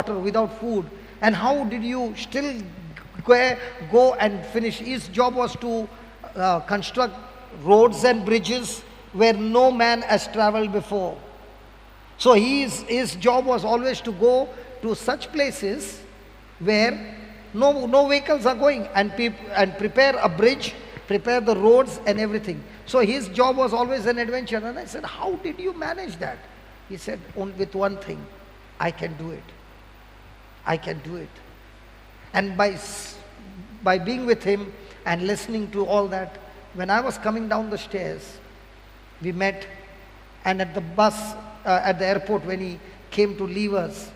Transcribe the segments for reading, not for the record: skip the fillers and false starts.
water, without food. And how did you still go and finish? His job was to construct roads and bridges where no man has traveled before. So his job was always to go to such places where no vehicles are going, and prepare a bridge, prepare the roads and everything. So his job was always an adventure. And I said, how did you manage that? He said, with one thing, I can do it. I can do it. And by being with him and listening to all that, when I was coming down the stairs, we met, and at the bus, at the airport, when he came to leave us,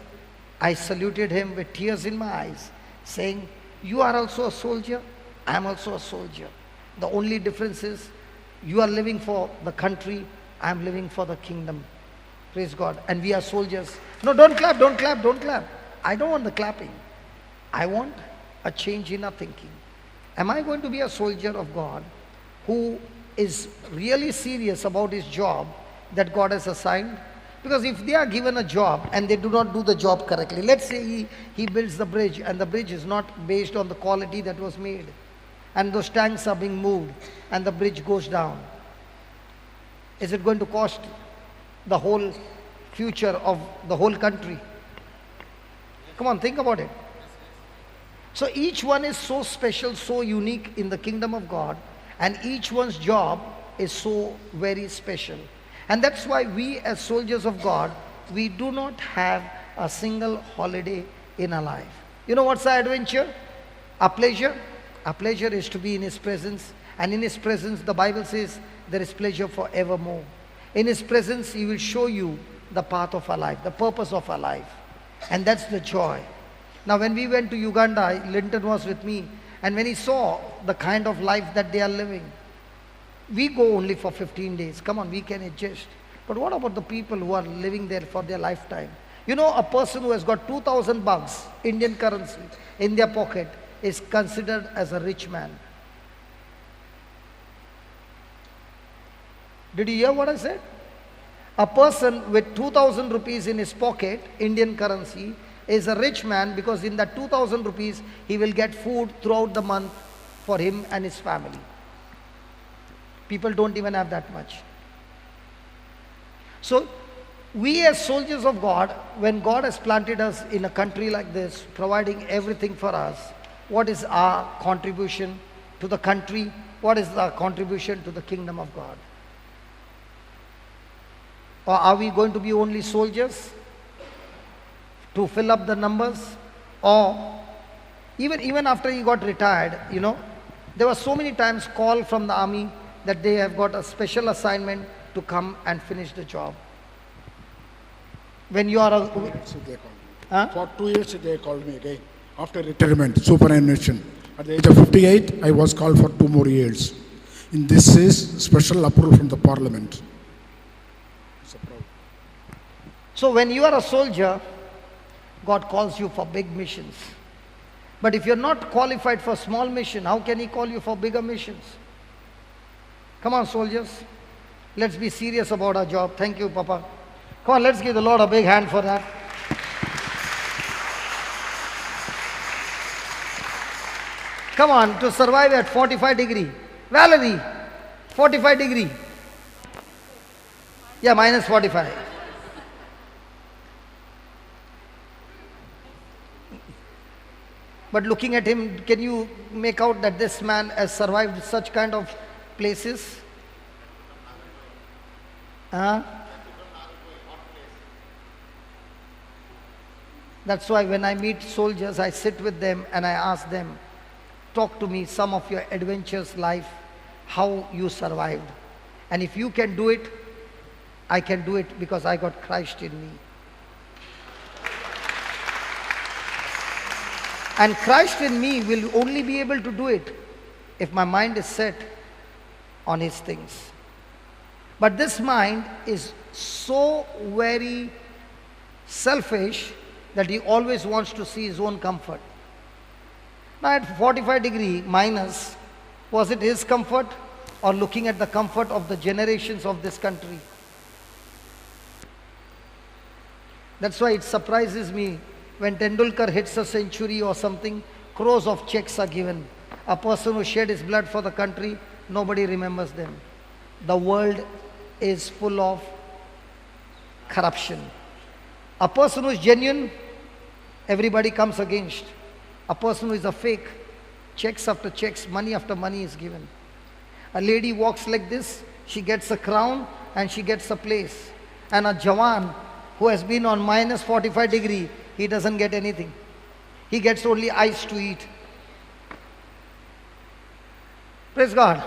I saluted him with tears in my eyes, saying, you are also a soldier, I am also a soldier. The only difference is, you are living for the country, I am living for the kingdom. Praise God. And we are soldiers. No, don't clap, don't clap, don't clap. I don't want the clapping. I want a change in our thinking. Am I going to be a soldier of God who is really serious about his job that God has assigned? Because if they are given a job and they do not do the job correctly, let's say he builds the bridge and the bridge is not based on the quality that was made, and those tanks are being moved and the bridge goes down, is it going to cost the whole future of the whole country? Come on, think about it. So each one is so special, so unique in the kingdom of God, and each one's job is so very special. And that's why we as soldiers of God, we do not have a single holiday in our life. You know what's our adventure? Our pleasure? Our pleasure is to be in His presence. And in His presence, the Bible says, there is pleasure forevermore. In His presence, He will show you the path of our life, the purpose of our life. And that's the joy. Now when we went to Uganda, Linton was with me, and when he saw the kind of life that they are living, we go only for 15 days. Come on, we can adjust. But what about the people who are living there for their lifetime? You know, a person who has got 2,000 bucks, Indian currency, in their pocket is considered as a rich man. Did you hear what I said? A person with 2,000 rupees in his pocket, Indian currency, is a rich man, because in that 2,000 rupees, he will get food throughout the month for him and his family. People don't even have that much. So, we as soldiers of God, when God has planted us in a country like this, providing everything for us, what is our contribution to the country? What is our contribution to the kingdom of God? Or are we going to be only soldiers to fill up the numbers? Or even after he got retired, you know, there were so many times called from the army that they have got a special assignment to come and finish the job. When you are a... For 2 years they called me again. After retirement, superannuation. At the age of 58, I was called for 2 more years. And this is special approval from the parliament. So when you are a soldier, God calls you for big missions. But if you're not qualified for small mission, how can He call you for bigger missions? Come on, soldiers. Let's be serious about our job. Thank you, Papa. Come on, let's give the Lord a big hand for that. Come on, to survive at 45 degree. Valerie, 45 degree. Yeah, minus 45. But looking at him, can you make out that this man has survived such kind of places? That's why when I meet soldiers, I sit with them and I ask them, talk to me some of your adventures life, how you survived. And if you can do it, I can do it because I got Christ in me. And Christ in me will only be able to do it if my mind is set on His things. But this mind is so very selfish that he always wants to see his own comfort. Now at 45 degree minus, was it his comfort or looking at the comfort of the generations of this country? That's why it surprises me When Tendulkar hits a century or something, crores of checks are given. A person who shed his blood for the country, nobody remembers them. The world is full of corruption. A person who is genuine, everybody comes against. A person who is a fake, checks after checks, money after money is given. A lady walks like this, she gets a crown and she gets a place. And a Jawan who has been on minus 45 degree, he doesn't get anything. He gets only ice to eat. Praise God.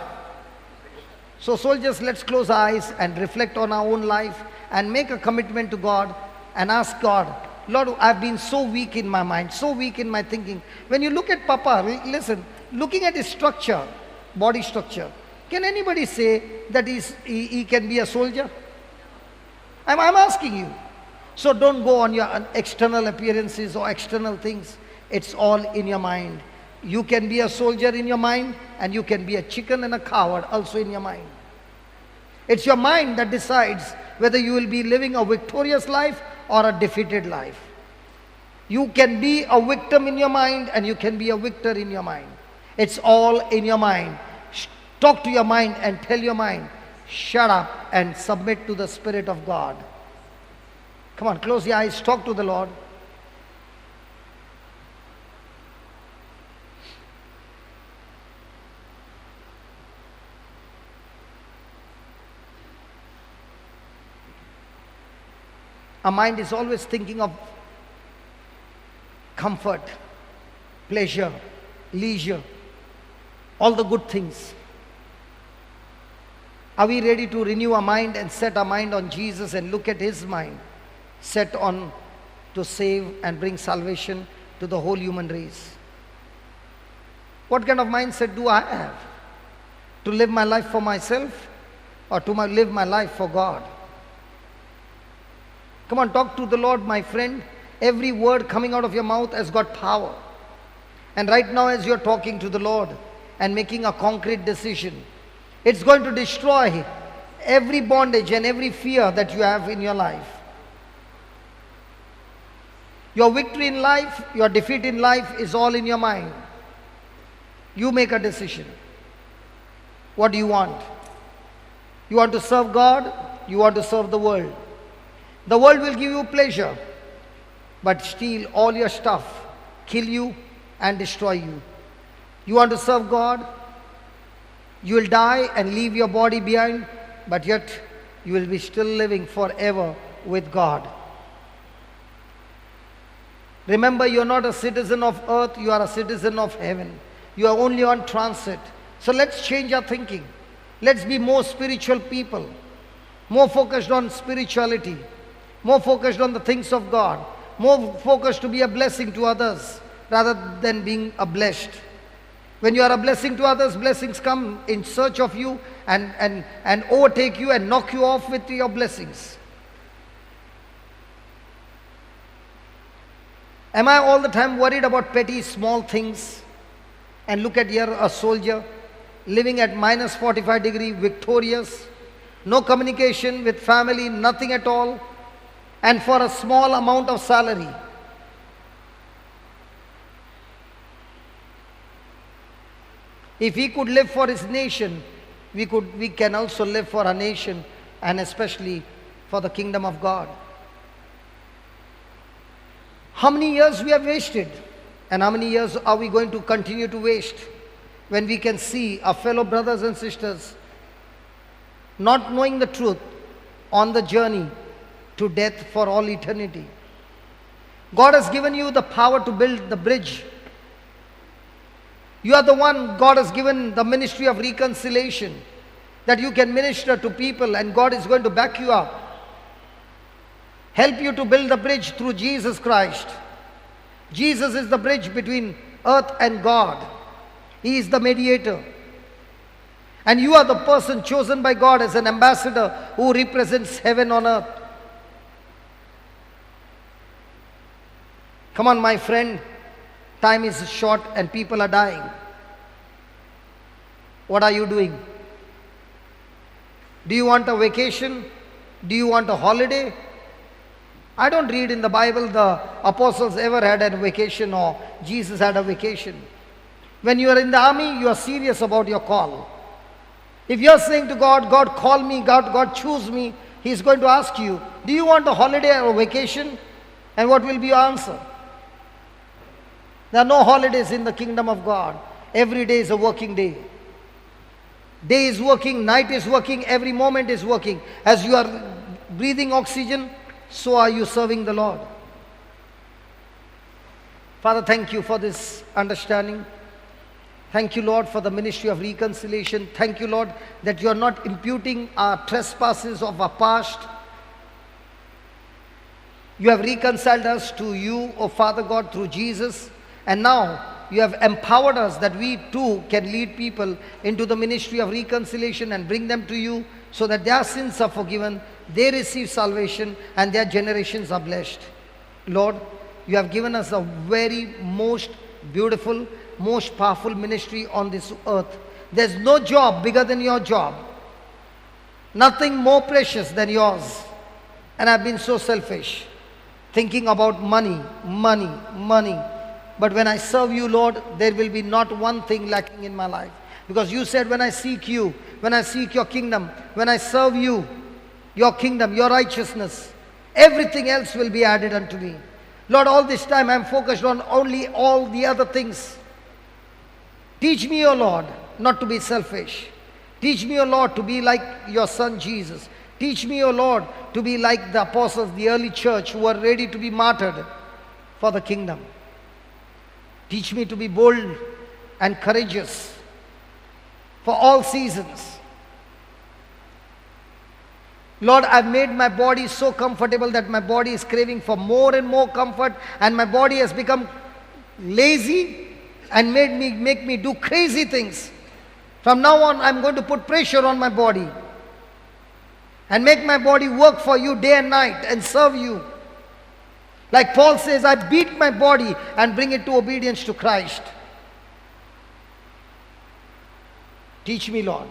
So soldiers, let's close our eyes and reflect on our own life and make a commitment to God and ask God, Lord, I've been so weak in my mind, so weak in my thinking. When you look at Papa, listen, looking at his structure, body structure, can anybody say that he can be a soldier? I'm asking you. So don't go on your external appearances or external things. It's all in your mind. You can be a soldier in your mind, and you can be a chicken and a coward also in your mind. It's your mind that decides whether you will be living a victorious life or a defeated life. You can be a victim in your mind, and you can be a victor in your mind. It's all in your mind. Talk to your mind and tell your mind, shut up and submit to the Spirit of God. Come on, close your eyes, talk to the Lord. Our mind is always thinking of comfort, pleasure, leisure, all the good things. Are we ready to renew our mind and set our mind on Jesus and look at His mind, set on to save and bring salvation to the whole human race? What kind of mindset do I have? To live my life for myself or to live my life for God? Come on, talk to the Lord, my friend. Every word coming out of your mouth has got power. And right now, as you're talking to the Lord and making a concrete decision, it's going to destroy every bondage and every fear that you have in your life. Your victory in life, your defeat in life is all in your mind. You make a decision. What do you want? You want to serve God? You want to serve the world? The world will give you pleasure, but steal all your stuff, kill you and destroy you. You want to serve God? You will die and leave your body behind, but yet you will be still living forever with God. Remember, you are not a citizen of earth, you are a citizen of heaven. You are only on transit. So let's change our thinking. Let's be more spiritual people, more focused on spirituality, more focused on the things of God, more focused to be a blessing to others rather than being a blessed. When you are a blessing to others, blessings come in search of you and overtake you and knock you off with your blessings. Am I all the time worried about petty small things? And look at here, a soldier living at minus 45 degree, victorious, no communication with family, nothing at all, and for a small amount of salary. If he could live for his nation, we can also live for our nation, and especially for the kingdom of God. How many years we have wasted, and how many years are we going to continue to waste when we can see our fellow brothers and sisters not knowing the truth on the journey to death for all eternity? God has given you the power to build the bridge. You are the one God has given the ministry of reconciliation, that you can minister to people and God is going to back you up. Help you to build the bridge through Jesus Christ. Jesus is the bridge between earth and God. He is the mediator. And you are the person chosen by God as an ambassador who represents heaven on earth. Come on, my friend. Time is short and people are dying. What are you doing? Do you want a vacation? Do you want a holiday? I don't read in the Bible the apostles ever had a vacation or Jesus had a vacation. When you are in the army, you are serious about your call. If you are saying to God, God call me, God choose me, He is going to ask you, do you want a holiday or a vacation? And what will be your answer? There are no holidays in the kingdom of God. Every day is a working day. Day is working, night is working, every moment is working. As you are breathing oxygen, so are you serving the Lord. Father, thank you for this understanding. Thank you, Lord, for the ministry of reconciliation. Thank you, Lord, that you are not imputing our trespasses of our past. You have reconciled us to you, O Father God, through Jesus. And now you have empowered us that we too can lead people into the ministry of reconciliation and bring them to you so that their sins are forgiven, they receive salvation, and their generations are blessed. Lord, you have given us a very most beautiful, most powerful ministry on this earth. There's no job bigger than your job. Nothing more precious than yours. And I've been so selfish, thinking about money, money, money. But when I serve you, Lord, there will be not one thing lacking in my life. Because you said, when I seek you, when I seek your kingdom, when I serve you, your kingdom, your righteousness, everything else will be added unto me. Lord, all this time I'm focused on only all the other things. Teach me, O Lord, not to be selfish. Teach me, O Lord, to be like your son Jesus. Teach me, O Lord, to be like the apostles, the early church who were ready to be martyred for the kingdom. Teach me to be bold and courageous for all seasons. Lord, I've made my body so comfortable that my body is craving for more and more comfort, and my body has become lazy and make me do crazy things. From now on, I'm going to put pressure on my body and make my body work for you day and night and serve you. Like Paul says, I beat my body and bring it to obedience to Christ. Teach me, Lord,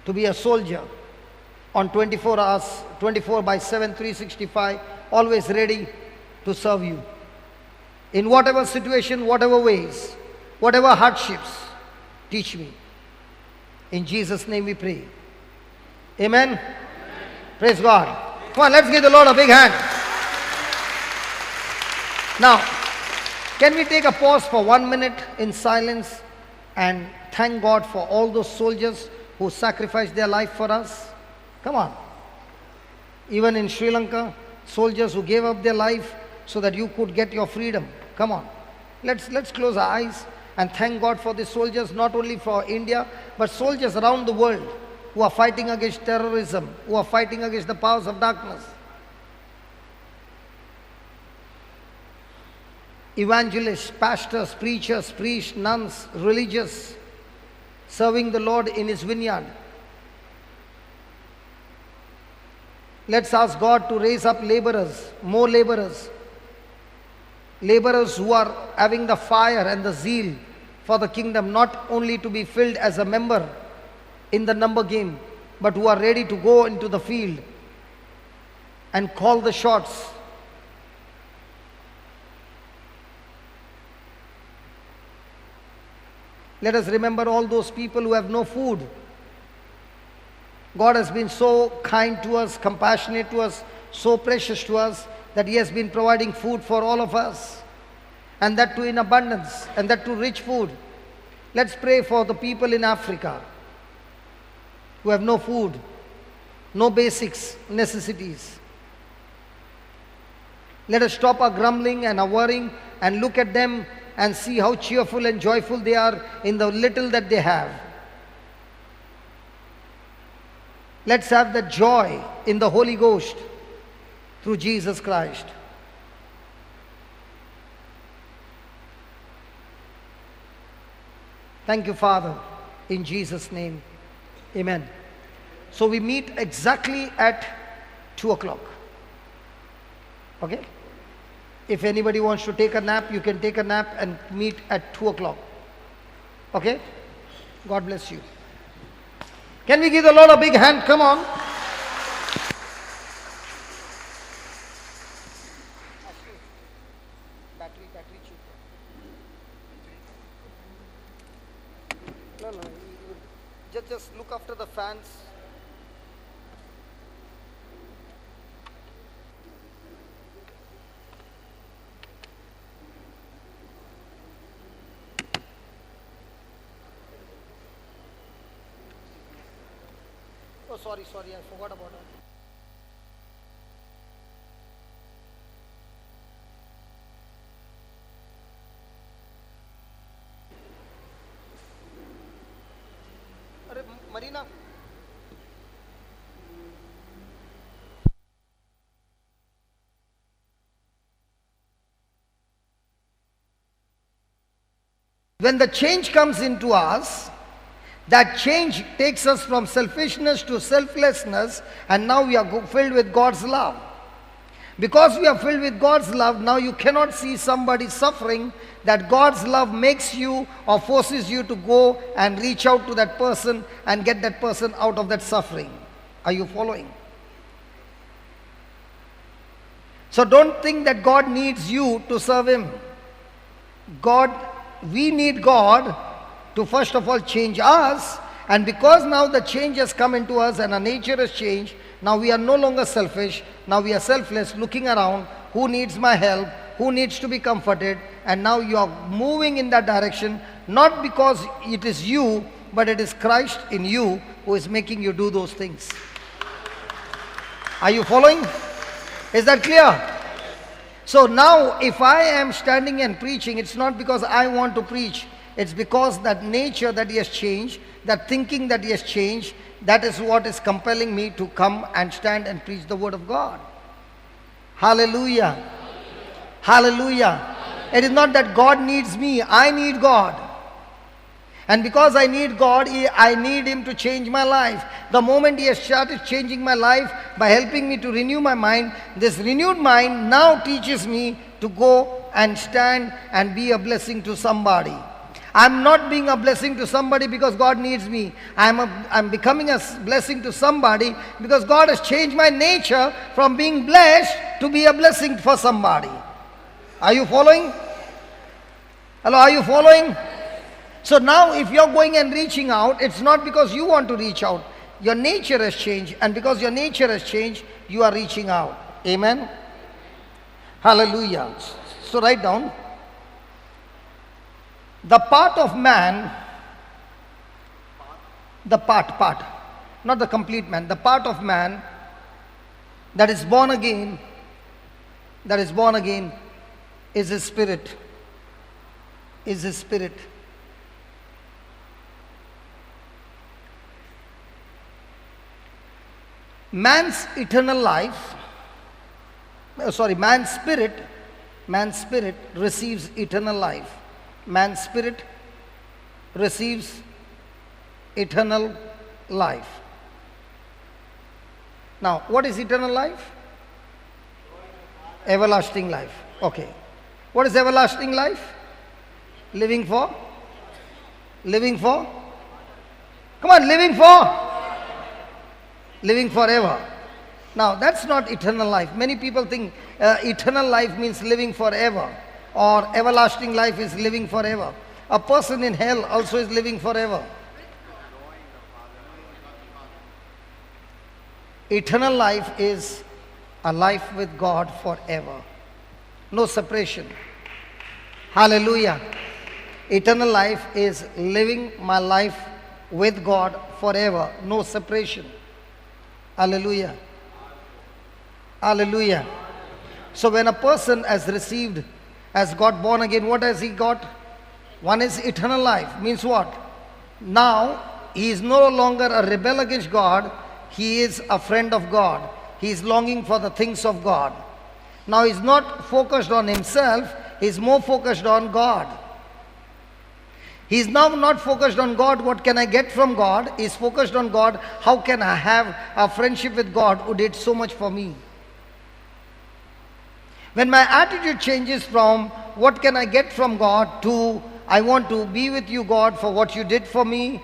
to be a soldier on 24 hours, 24 by 7, 365, always ready to serve you. In whatever situation, whatever ways, whatever hardships, teach me. In Jesus' name we pray. Amen? Amen. Praise God. Come on, let's give the Lord a big hand. Now, can we take a pause for 1 minute in silence and thank God for all those soldiers who sacrificed their life for us? Come on. Even in Sri Lanka, soldiers who gave up their life so that you could get your freedom. Come on. Let's close our eyes and thank God for the soldiers, not only for India, but soldiers around the world who are fighting against terrorism, who are fighting against the powers of darkness. Evangelists, pastors, preachers, priests, nuns, religious, serving the Lord in His vineyard. Let's ask God to raise up laborers, more laborers. Laborers who are having the fire and the zeal for the kingdom, not only to be filled as a member in the number game, but who are ready to go into the field and call the shots. Let us remember all those people who have no food. God has been so kind to us, compassionate to us, so precious to us, that He has been providing food for all of us. And that too in abundance, and that too rich food. Let's pray for the people in Africa who have no food, no basics, necessities. Let us stop our grumbling and our worrying and look at them and see how cheerful and joyful they are in the little that they have. Let's have that joy in the Holy Ghost through Jesus Christ. Thank you, Father, in Jesus' name. Amen. So we meet exactly at 2 o'clock. Okay? If anybody wants to take a nap, you can take a nap and meet at 2 o'clock. Okay? God bless you. Can we give the Lord a big hand? Come on. battery cheap. No, just look after the fans. Oh, sorry, I forgot about that. Marina. When the change comes into us, that change takes us from selfishness to selflessness, and now we are filled with God's love. Because we are filled with God's love, now you cannot see somebody suffering, that God's love makes you or forces you to go and reach out to that person and get that person out of that suffering. Are you following? So don't think that God needs you to serve Him. We need God to first of all change us, and because now the change has come into us and our nature has changed, now we are no longer selfish, now we are selfless, looking around, who needs my help, who needs to be comforted, and now you are moving in that direction, not because it is you, but it is Christ in you who is making you do those things. Are you following? Is that clear? So now if I am standing and preaching, it's not because I want to preach, it's because that nature that He has changed, that thinking that He has changed, that is what is compelling me to come and stand and preach the Word of God. Hallelujah. Hallelujah. It is not that God needs me, I need God. And because I need God, I need Him to change my life. The moment He has started changing my life by helping me to renew my mind, this renewed mind now teaches me to go and stand and be a blessing to somebody. I'm not being a blessing to somebody because God needs me. I'm becoming a blessing to somebody because God has changed my nature from being blessed to be a blessing for somebody. Are you following? Hello, are you following? So now if you're going and reaching out, it's not because you want to reach out. Your nature has changed, and because your nature has changed, you are reaching out. Amen? Hallelujah. So write down. The part of man, not the complete man, the part of man that is born again is his spirit, Man's eternal life, man's spirit receives eternal life. Man's spirit receives eternal life. Now, what is eternal life? Everlasting life. Okay. What is everlasting life? Living for? Come on, living forever. Now, that's not eternal life. Many people think eternal life means living forever, or everlasting life is living forever. A person in hell also is living forever. Eternal life is a life with God forever. No separation. Hallelujah. Eternal life is living my life with God forever. No separation. Hallelujah. Hallelujah. So when a person has got born again, what has he got? One is eternal life. Means what? Now he is no longer a rebel against God. He is a friend of God. He is longing for the things of God. Now he is not focused on himself. He is more focused on God. He is now not focused on God, what can I get from God? He is focused on God, how can I have a friendship with God who did so much for me? When my attitude changes from what can I get from God to I want to be with you, God, for what you did for me,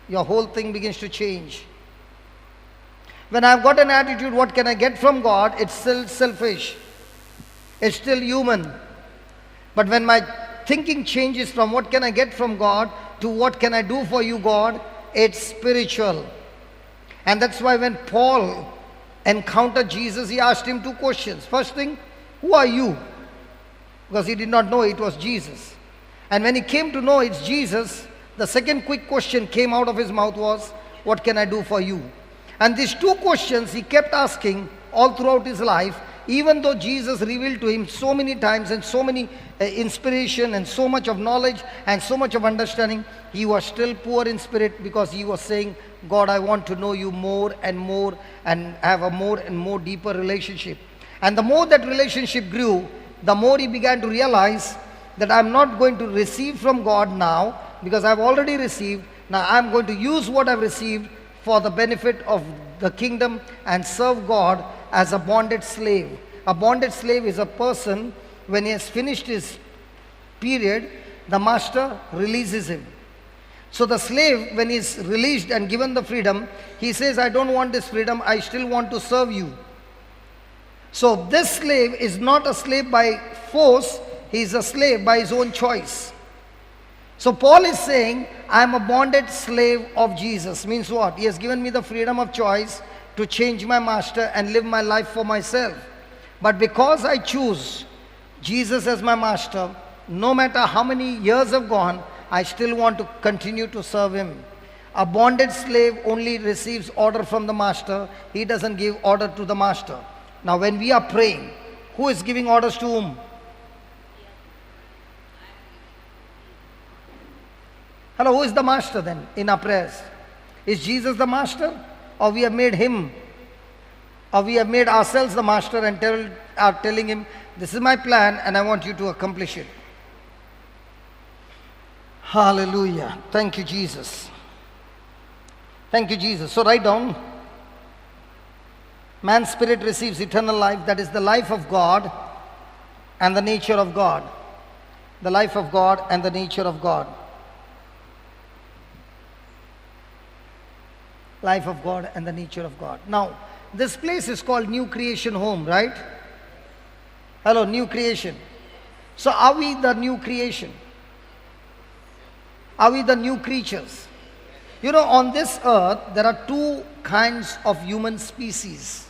your whole thing begins to change. When I've got an attitude, what can I get from God? It's still selfish. It's still human. But when my thinking changes from what can I get from God to what can I do for you, God, it's spiritual. And that's why when Paul encountered Jesus, he asked him two questions. First thing, who are you? Because he did not know it was Jesus. And when he came to know it's Jesus, the second quick question came out of his mouth was, what can I do for you? And these two questions he kept asking all throughout his life, even though Jesus revealed to him so many times and so many inspiration and so much of knowledge and so much of understanding, he was still poor in spirit because he was saying, God, I want to know you more and have a more and more deeper relationship. And the more that relationship grew, the more he began to realize that I'm not going to receive from God now because I've already received. Now I'm going to use what I've received for the benefit of the kingdom and serve God as a bonded slave. A bonded slave is a person, when he has finished his period, the master releases him. So the slave, when he is released and given the freedom, he says, I don't want this freedom, I still want to serve you. So this slave is not a slave by force, he is a slave by his own choice. So Paul is saying, I am a bonded slave of Jesus. Means what? He has given me the freedom of choice to change my master and live my life for myself. But because I choose Jesus as my master, no matter how many years have gone, I still want to continue to serve him. A bonded slave only receives order from the master. He doesn't give order to the master. Now when we are praying, who is giving orders to whom? Hello, who is the master then in our prayers? Is Jesus the master? Or we have made him? Or we have made ourselves the master and are telling him, this is my plan and I want you to accomplish it. Hallelujah. Thank you, Jesus. Thank you, Jesus. So write down, man's spirit receives eternal life. That is the life of God and the nature of God. The life of God and the nature of God. Life of God and the nature of God. Now, this place is called New Creation Home, right? Hello, New Creation. So are we the new creation? Are we the new creatures? You know, on this earth, there are two kinds of human species.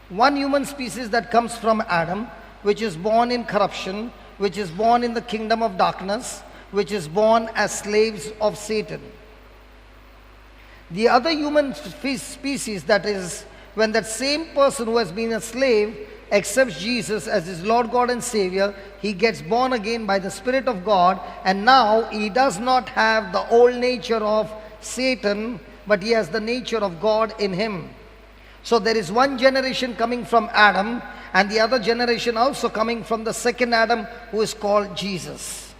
One human species that comes from Adam, which is born in corruption, which is born in the kingdom of darkness, which is born as slaves of Satan. The other human species, that is, when that same person who has been a slave accepts Jesus as his Lord God and Savior, he gets born again by the Spirit of God, and now he does not have the old nature of Satan, but he has the nature of God in him. So there is one generation coming from Adam, and the other generation also coming from the second Adam, who is called Jesus.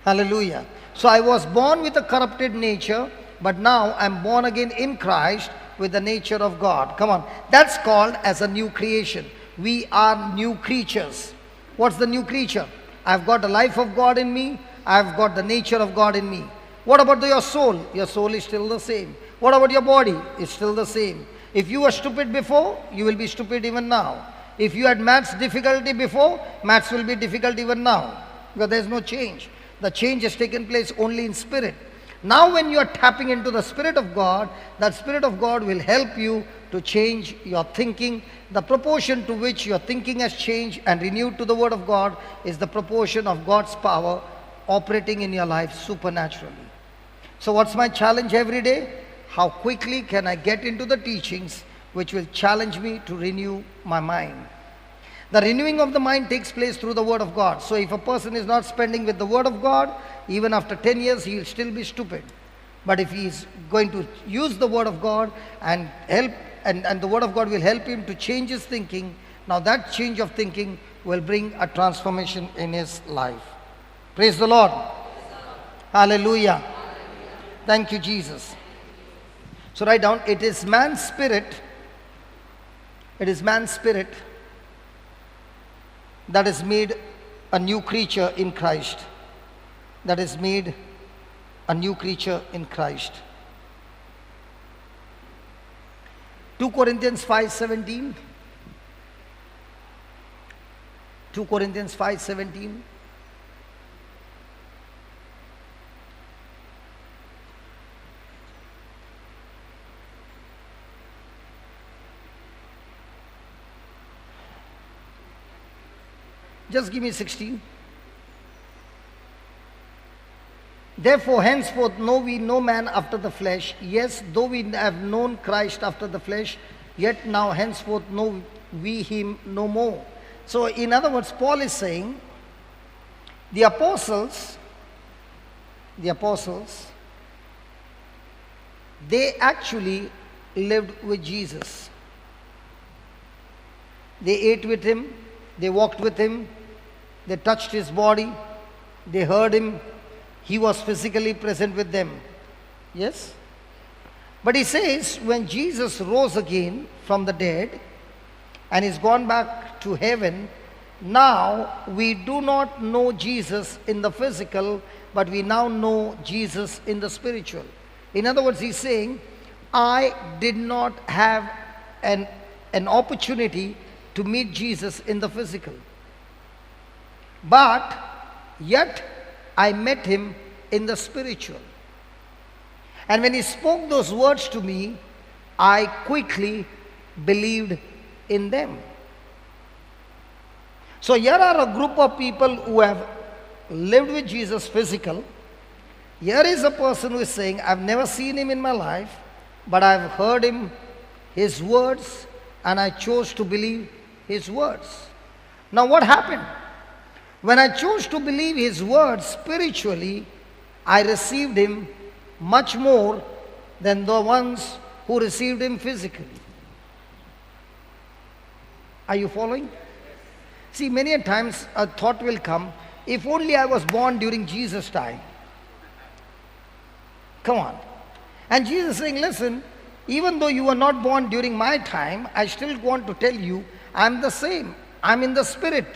Hallelujah. So I was born with a corrupted nature, but now I'm born again in Christ with the nature of God. Come on. That's called as a new creation. We are new creatures. What's the new creature? I've got the life of God in me. I've got the nature of God in me. What about your soul? Your soul is still the same. What about your body? It's still the same. If you were stupid before, you will be stupid even now. If you had maths difficulty before, maths will be difficult even now. Because there's no change. The change has taken place only in spirit. Now when you are tapping into the Spirit of God, that Spirit of God will help you to change your thinking. The proportion to which your thinking has changed and renewed to the Word of God is the proportion of God's power operating in your life supernaturally. So what's my challenge every day? How quickly can I get into the teachings which will challenge me to renew my mind? The renewing of the mind takes place through the Word of God. So if a person is not spending with the Word of God, even after 10 years, he will still be stupid. But if he is going to use the Word of God and help, and the Word of God will help him to change his thinking, now that change of thinking will bring a transformation in his life. Praise the Lord. Hallelujah. Thank you, Jesus. So write down, it is man's spirit. It is man's spirit that is made a new creature in Christ. That is made a new creature in Christ. 2 Corinthians 5:17. 2 Corinthians 5:17. Just give me 16. Therefore, henceforth know we no man after the flesh. Yes, though we have known Christ after the flesh, yet now henceforth know we him no more. So, in other words, Paul is saying, the apostles, they actually lived with Jesus. They ate with him, they walked with him, they touched his body, they heard him. He was physically present with them. Yes? But he says, when Jesus rose again from the dead and is gone back to heaven, now we do not know Jesus in the physical, but we now know Jesus in the spiritual. In other words, he's saying, I did not have an opportunity to meet Jesus in the physical, but yet I met him in the spiritual. And when he spoke those words to me, I quickly believed in them. So here are a group of people who have lived with Jesus physical. Here is a person who is saying, I've never seen him in my life, but I've heard him, his words, and I chose to believe his words. Now what happened? When I chose to believe his words spiritually, I received him much more than the ones who received him physically. Are you following? See, many a times a thought will come, if only I was born during Jesus' time. Come on. And Jesus is saying, listen, even though you were not born during my time, I still want to tell you, I'm the same. I'm in the spirit.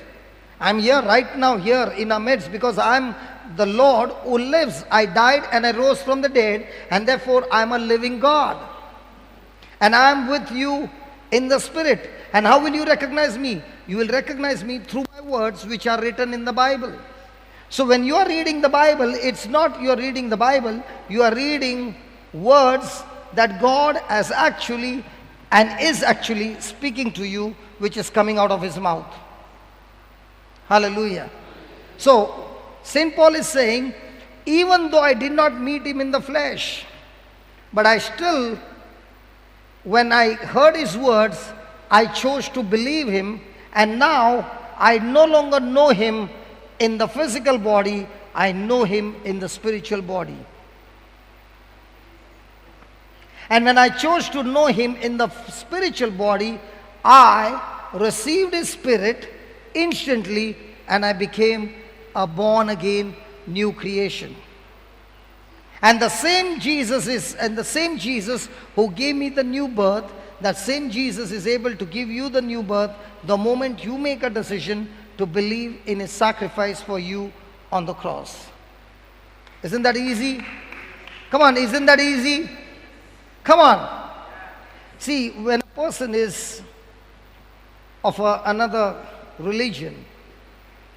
I'm here right now, here in our midst, because I'm the Lord who lives. I died and I rose from the dead, and therefore I'm a living God. And I'm with you in the spirit. And how will you recognize me? You will recognize me through my words which are written in the Bible. So when you are reading the Bible, it's not you are reading the Bible, you are reading words that God has actually and is actually speaking to you, which is coming out of his mouth. Hallelujah. So, St. Paul is saying, even though I did not meet him in the flesh, but I still, when I heard his words, I chose to believe him, and now I no longer know him in the physical body, I know him in the spiritual body. And when I chose to know him in the spiritual body, I received his spirit instantly, and I became a born again new creation. And the same Jesus who gave me the new birth, that same Jesus is able to give you the new birth the moment you make a decision to believe in his sacrifice for you on the cross. Isn't that easy? Come on, isn't that easy? Come on. See, when a person is of another religion,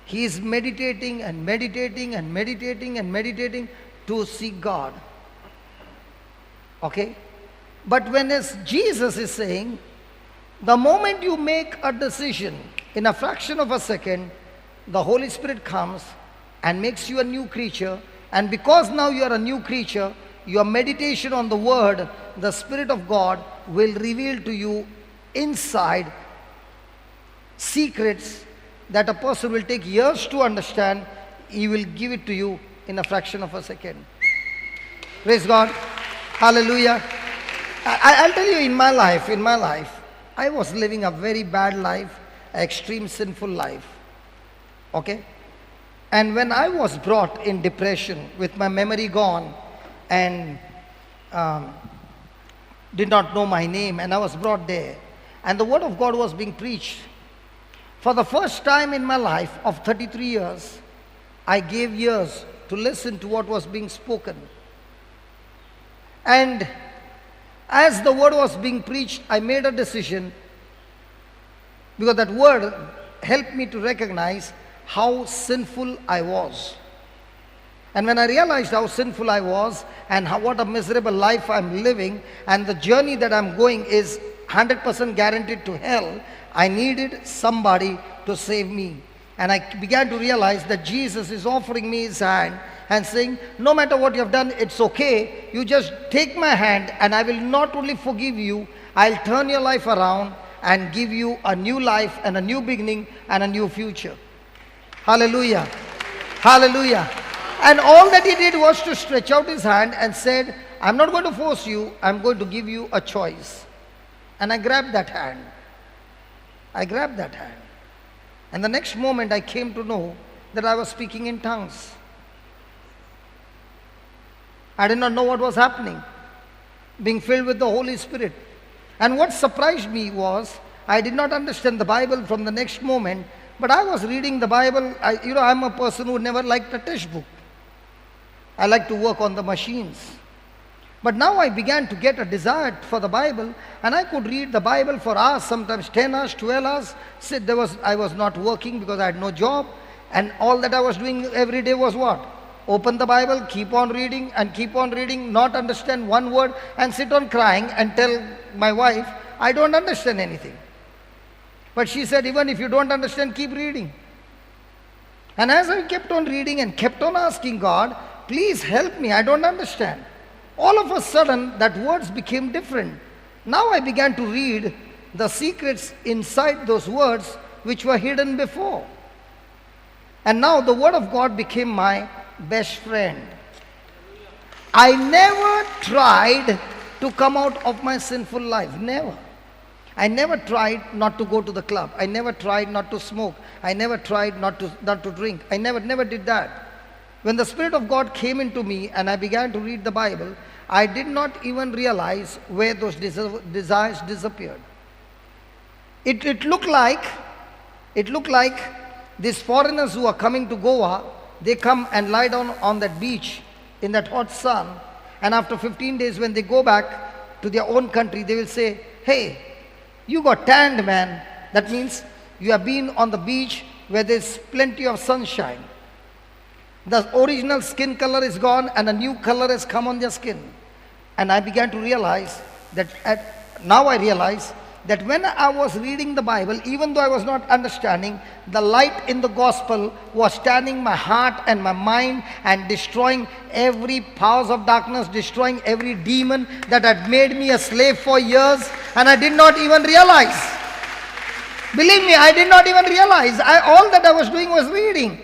he is meditating and meditating and meditating and meditating to seek God. Okay? But when Jesus is saying, the moment you make a decision, in a fraction of a second, the Holy Spirit comes and makes you a new creature. And because now you are a new creature, your meditation on the Word, the Spirit of God will reveal to you inside secrets that a person will take years to understand. He will give it to you in a fraction of a second. Praise God. Hallelujah. I'll tell you, in my life, I was living a very bad life, an extreme sinful life. Okay? And when I was brought in depression with my memory gone and did not know my name, and I was brought there, and the Word of God was being preached. For the first time in my life of 33 years, I gave ears to listen to what was being spoken. And as the word was being preached, I made a decision, because that word helped me to recognize how sinful I was. And when I realized how sinful I was and what a miserable life I'm living and the journey that I'm going is 100% guaranteed to hell, I needed somebody to save me. And I began to realize that Jesus is offering me his hand and saying, no matter what you have done, it's okay. You just take my hand and I will not only forgive you, I'll turn your life around and give you a new life and a new beginning and a new future. Hallelujah. Hallelujah. And all that he did was to stretch out his hand and said, I'm not going to force you, I'm going to give you a choice. And I grabbed that hand. I grabbed that hand. And the next moment I came to know that I was speaking in tongues. I did not know what was happening, being filled with the Holy Spirit. And what surprised me was, I did not understand the Bible from the next moment, but I was reading the Bible. I'm a person who never liked a textbook. I like to work on the machines. But now I began to get a desire for the Bible, and I could read the Bible for hours, sometimes 10 hours, 12 hours. I was not working because I had no job, and all that I was doing every day was what? Open the Bible, keep on reading, not understand one word, and sit on crying and tell my wife, I don't understand anything. But she said, even if you don't understand, keep reading. And as I kept on reading and kept on asking God, please help me, I don't understand. All of a sudden, that words became different. Now I began to read the secrets inside those words which were hidden before. And now the word of God became my best friend. I never tried to come out of my sinful life. Never. I never tried not to go to the club. I never tried not to smoke. I never tried not to drink. I never did that. When the Spirit of God came into me and I began to read the Bible, I did not even realize where those desires disappeared. It looked like these foreigners who are coming to Goa, they come and lie down on that beach in that hot sun, and after 15 days when they go back to their own country, they will say, hey, you got tanned, man. That means you have been on the beach where there's plenty of sunshine. The original skin color is gone and a new color has come on their skin. And I began to realize that, now I realize that when I was reading the Bible, even though I was not understanding, the light in the gospel was turning my heart and my mind and destroying every powers of darkness, destroying every demon that had made me a slave for years, and I did not even realize. Believe me, I did not even realize. All that I was doing was reading.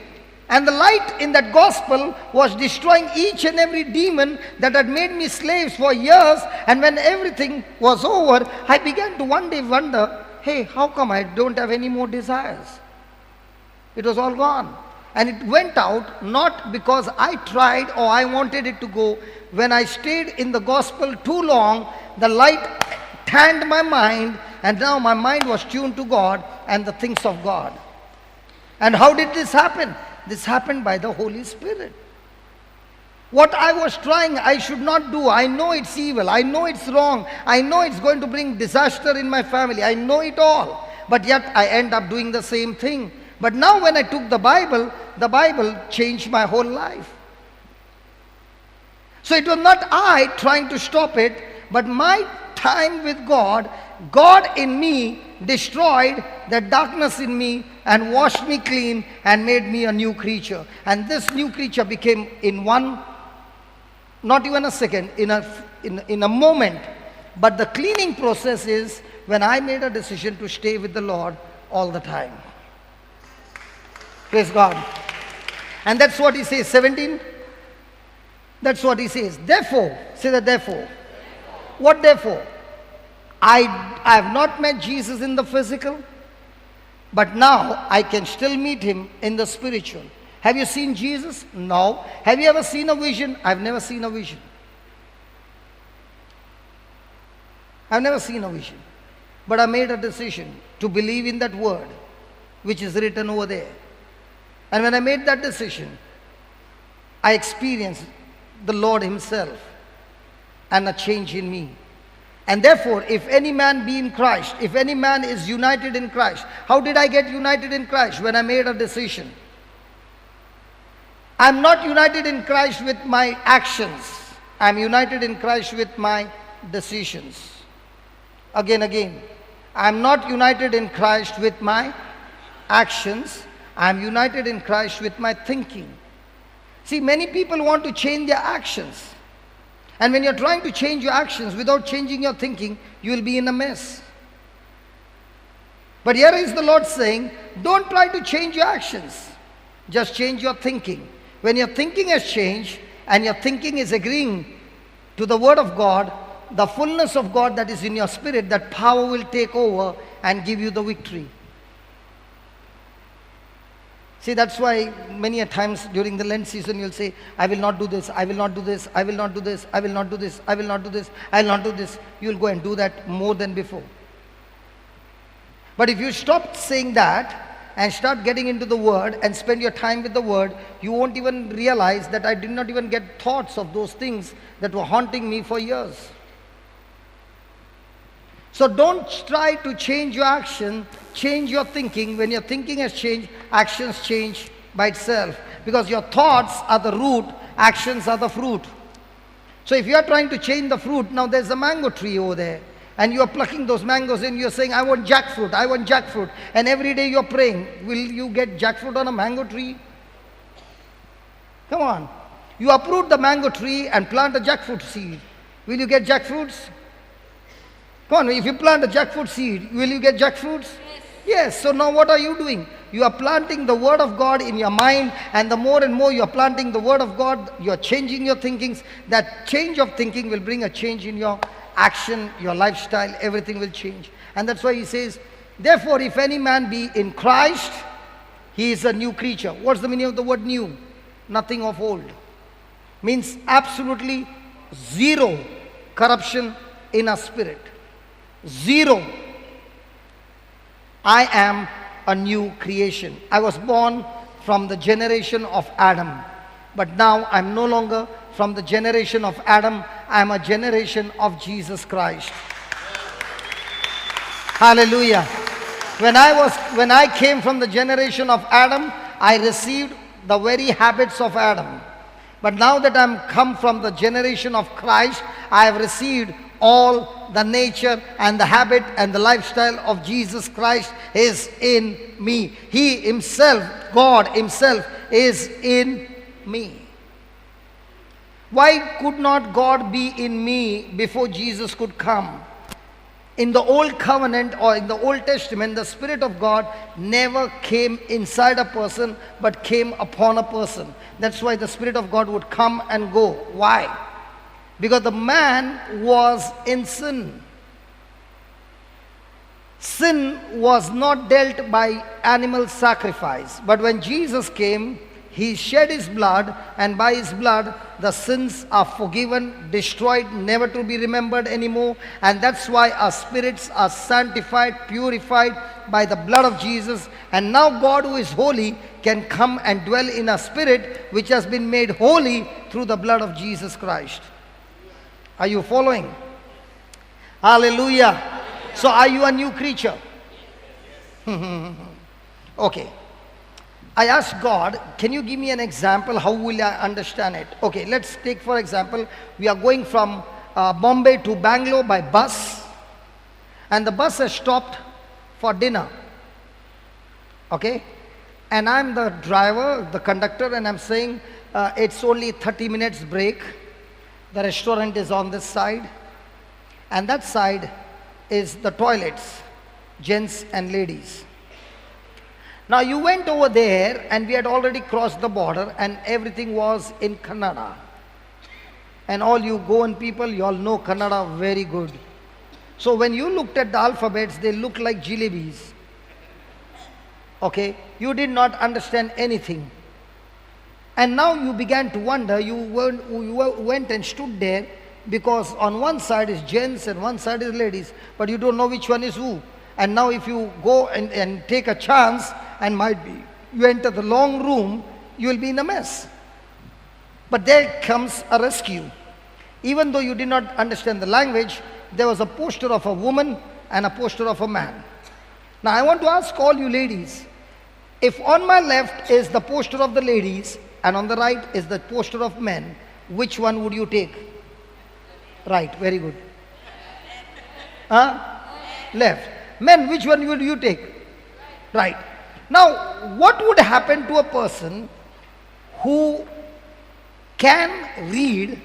And the light in that gospel was destroying each and every demon that had made me slaves for years. And when everything was over, I began to one day wonder, hey, how come I don't have any more desires? It was all gone. And it went out not because I tried or I wanted it to go. When I stayed in the gospel too long, the light tanned my mind, and now my mind was tuned to God and the things of God. And how did this happen? This happened by the Holy Spirit. What I was trying, I should not do. I know it's evil. I know it's wrong. I know it's going to bring disaster in my family. I know it all. But yet I end up doing the same thing. But now when I took the Bible changed my whole life. So it was not I trying to stop it, but my time with God, God in me destroyed the darkness in me and washed me clean and made me a new creature. And this new creature became in one, not even a second, in a moment. But the cleaning process is when I made a decision to stay with the Lord all the time. Praise God. And that's what he says, 17. That's what he says. Therefore, say that therefore. What therefore? I have not met Jesus in the physical, but now I can still meet him in the spiritual. Have you seen Jesus? No. Have you ever seen a vision? I've never seen a vision. I've never seen a vision. But I made a decision to believe in that word which is written over there. And when I made that decision, I experienced the Lord himself and a change in me. And therefore, if any man be in Christ, if any man is united in Christ, how did I get united in Christ? When I made a decision. I'm not united in Christ with my actions. I'm united in Christ with my decisions. Again. I'm not united in Christ with my actions. I'm united in Christ with my thinking. See, many people want to change their actions. And when you're trying to change your actions without changing your thinking, you will be in a mess. But here is the Lord saying, don't try to change your actions. Just change your thinking. When your thinking has changed and your thinking is agreeing to the Word of God, the fullness of God that is in your spirit, that power will take over and give you the victory. See, that's why many a times during the Lent season you'll say, I will not do this, I will not do this, I will not do this, I will not do this, I will not do this, I will not do this. You'll go and do that more than before. But if you stop saying that and start getting into the Word and spend your time with the Word, you won't even realize that I did not even get thoughts of those things that were haunting me for years. So don't try to change your action, change your thinking. When your thinking has changed, actions change by itself. Because your thoughts are the root, actions are the fruit. So if you are trying to change the fruit, now there's a mango tree over there. And you are plucking those mangoes and you're saying, I want jackfruit, I want jackfruit. And every day you're praying, will you get jackfruit on a mango tree? Come on. You uproot the mango tree and plant a jackfruit seed. Will you get jackfruits? Come on, if you plant a jackfruit seed, will you get jackfruits? Yes. So now what are you doing? You are planting the Word of God in your mind, and the more and more you are planting the Word of God, you are changing your thinkings. That change of thinking will bring a change in your action, your lifestyle, everything will change. And that's why he says, therefore, if any man be in Christ, he is a new creature. What's the meaning of the word new? Nothing of old. Means absolutely zero corruption in our spirit. Zero. I am a new creation. I was born from the generation of Adam. But now I'm no longer from the generation of Adam. I'm a generation of Jesus Christ. Hallelujah. When I came from the generation of Adam, I received the very habits of Adam. But now that I'm come from the generation of Christ, I have received all the nature and the habit and the lifestyle of Jesus Christ is in me. He himself, God himself, is in me. Why could not God be in me before Jesus could come? In the Old Covenant or in the Old Testament, the Spirit of God never came inside a person but came upon a person. That's why the Spirit of God would come and go. Why? Because the man was in sin. Sin was not dealt by animal sacrifice. But when Jesus came, he shed his blood, and by his blood the sins are forgiven, destroyed, never to be remembered anymore. And that's why our spirits are sanctified, purified by the blood of Jesus. And now God, who is holy, can come and dwell in our spirit, which has been made holy through the blood of Jesus Christ. Are you following? Hallelujah. So are you a new creature? Okay. I asked God, can you give me an example? How will I understand it? Okay, let's take for example, we are going from Bombay to Bangalore by bus, and the bus has stopped for dinner. Okay? And I'm the driver, the conductor, and I'm saying it's only 30 minutes break. The restaurant is on this side, and that side is the toilets, gents and ladies. Now you went over there and we had already crossed the border and everything was in Kannada. And all you Goan people, you all know Kannada very good. So when you looked at the alphabets, they looked like jalebis. Okay, you did not understand anything. And now you began to wonder, you went and stood there because on one side is gents and one side is ladies, but you don't know which one is who. And now if you go and take a chance and might be, you enter the long room, you will be in a mess. But there comes a rescue. Even though you did not understand the language, there was a poster of a woman and a poster of a man. Now I want to ask all you ladies, if on my left is the poster of the ladies and on the right is the poster of men, which one would you take? Right, very good. Left. Men, which one would you take? Right. Now, what would happen to a person who can read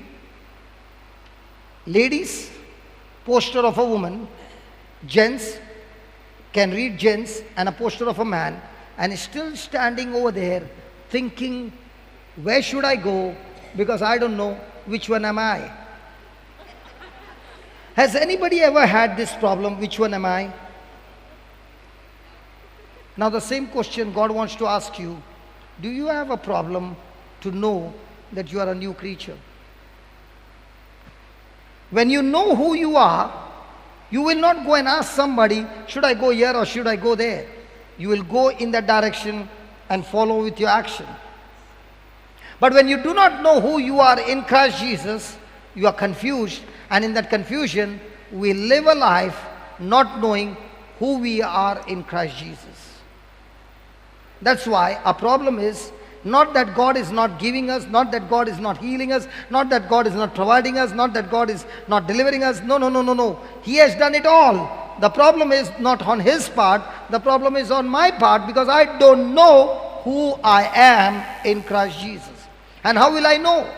ladies, poster of a woman, gents, can read gents and a poster of a man, and is still standing over there thinking, where should I go? Because I don't know which one am I. Has anybody ever had this problem, which one am I? Now the same question God wants to ask you, do you have a problem to know that you are a new creature? When you know who you are, you will not go and ask somebody, should I go here or should I go there? You will go in that direction and follow with your action. But when you do not know who you are in Christ Jesus, you are confused, and in that confusion, we live a life not knowing who we are in Christ Jesus. That's why our problem is not that God is not giving us, not that God is not healing us, not that God is not providing us, not that God is not delivering us. No, no, no, no, no. He has done it all. The problem is not on His part. The problem is on my part, because I don't know who I am in Christ Jesus. And how will I know?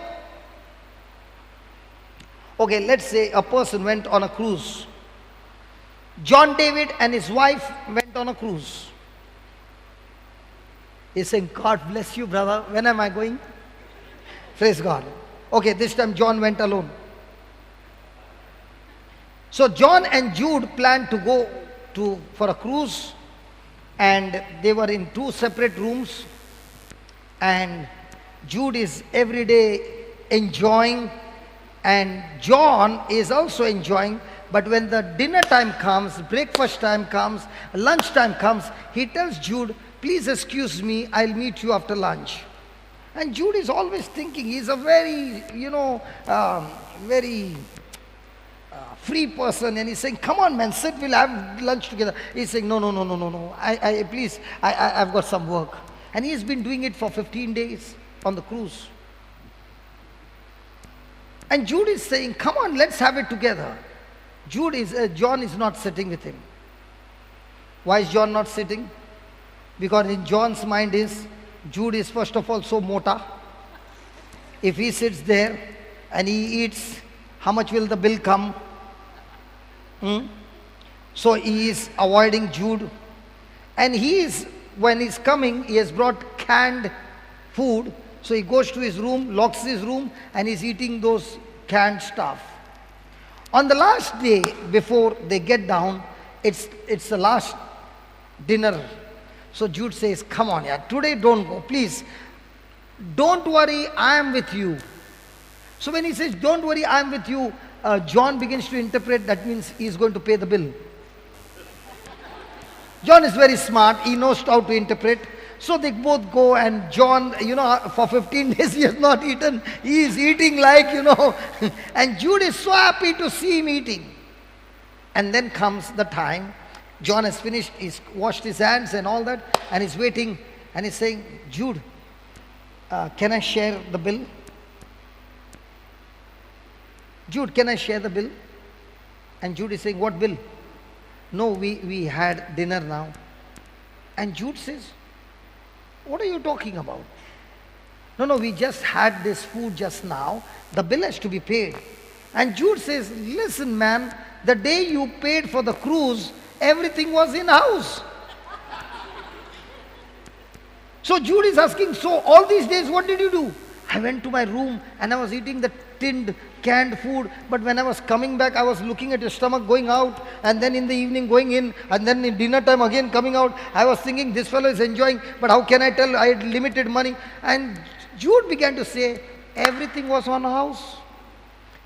Okay, let's say a person went on a cruise. John David and his wife went on a cruise. He's saying, God bless you, brother. When am I going? Praise God. Okay, this time John went alone. So John and Jude planned to go for a cruise, and they were in two separate rooms, and Jude is every day enjoying, and John is also enjoying. But when the dinner time comes, breakfast time comes, lunch time comes, he tells Jude, please excuse me, I'll meet you after lunch. And Jude is always thinking, he's a very, very free person, and he's saying, come on man, sit, we'll have lunch together. He's saying, no, no, no, no, no, no, I've got some work. And he's been doing it for 15 days on the cruise. And Jude is saying, come on, let's have it together. John is not sitting with him. Why is John not sitting? Because in John's mind is, Jude is first of all so mota. If he sits there and he eats, how much will the bill come? So he is avoiding Jude. And when he's coming, he has brought canned food. So he goes to his room, locks his room, and he's eating those canned stuff. On the last day before they get down, it's the last dinner. So Jude says, come on, yeah, today don't go, please. Don't worry, I am with you. So when he says, don't worry, I am with you, John begins to interpret that means he is going to pay the bill. John is very smart, he knows how to interpret. So they both go, and John, for 15 days he has not eaten. He is eating like, and Jude is so happy to see him eating. And then comes the time, John has finished, he's washed his hands and all that, and he's waiting, and he's saying, Jude, can I share the bill? Jude, can I share the bill? And Jude is saying, what bill? No, we had dinner now. And Jude says, what are you talking about? No, we just had this food just now. The bill has to be paid. And Jude says, listen man, the day you paid for the cruise, everything was in house. So Jude is asking, so all these days what did you do? I went to my room and I was eating the tinned canned food, but when I was coming back, I was looking at your stomach going out, and then in the evening going in, and then in dinner time again coming out. I was thinking, this fellow is enjoying, but how can I tell? I had limited money. And Jude began to say, everything was on house.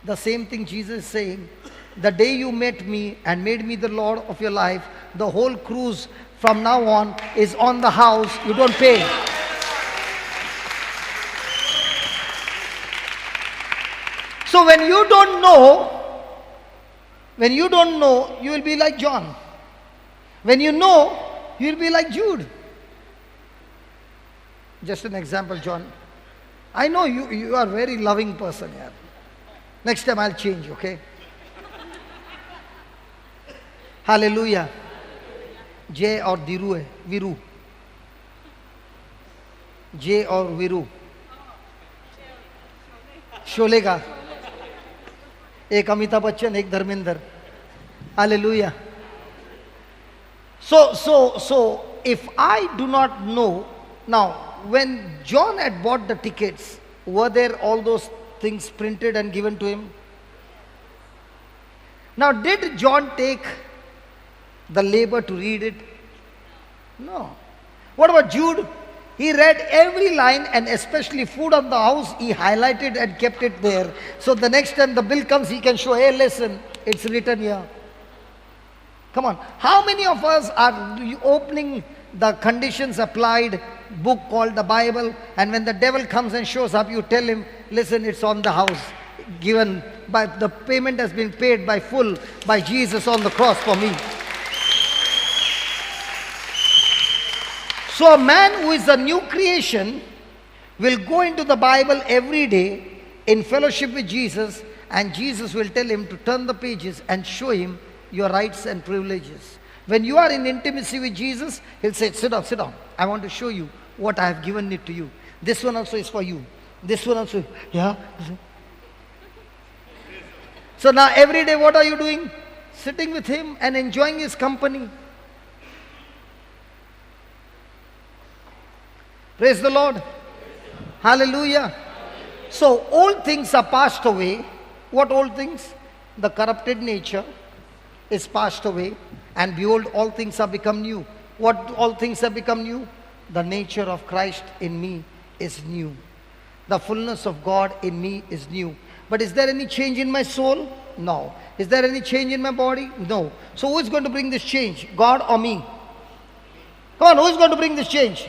The same thing Jesus is saying, the day you met me and made me the Lord of your life, the whole cruise from now on is on the house. You don't pay. So when you don't know When you don't know, you will be like John. When you know, you will be like Jude. Just an example, John. I know you are a very loving person here. Next time I'll change, okay? Hallelujah. J or Diru hai, Viru. J or Viru. Sholay का एक अमिताभ बच्चन एक Dharmendra. Hallelujah. So if I do not know, now when John had bought the tickets, were there all those things printed and given to him? Now did John take the labor to read it? No. What about Jude? He read every line, and especially food on the house, he highlighted and kept it there. So the next time the bill comes, he can show, hey, listen, it's written here. Come on. How many of us are opening the conditions applied book called the Bible, and when the devil comes and shows up, you tell him, listen, it's on the house. Given by the payment has been paid by full by Jesus on the cross for me. So a man who is a new creation will go into the Bible every day in fellowship with Jesus, and Jesus will tell him to turn the pages and show him your rights and privileges. When you are in intimacy with Jesus, he'll say, sit down, sit down. I want to show you what I have given it to you. This one also is for you. This one also, yeah. So now every day what are you doing? Sitting with him and enjoying his company. Praise the Lord. Hallelujah. So old things are passed away. What old things? The corrupted nature is passed away, and behold, all things have become new. What all things have become new? The nature of Christ in me is new. The fullness of God in me is new. But is there any change in my soul? No. Is there any change in my body? No. So who is going to bring this change? God or me? Come on, who is going to bring this change?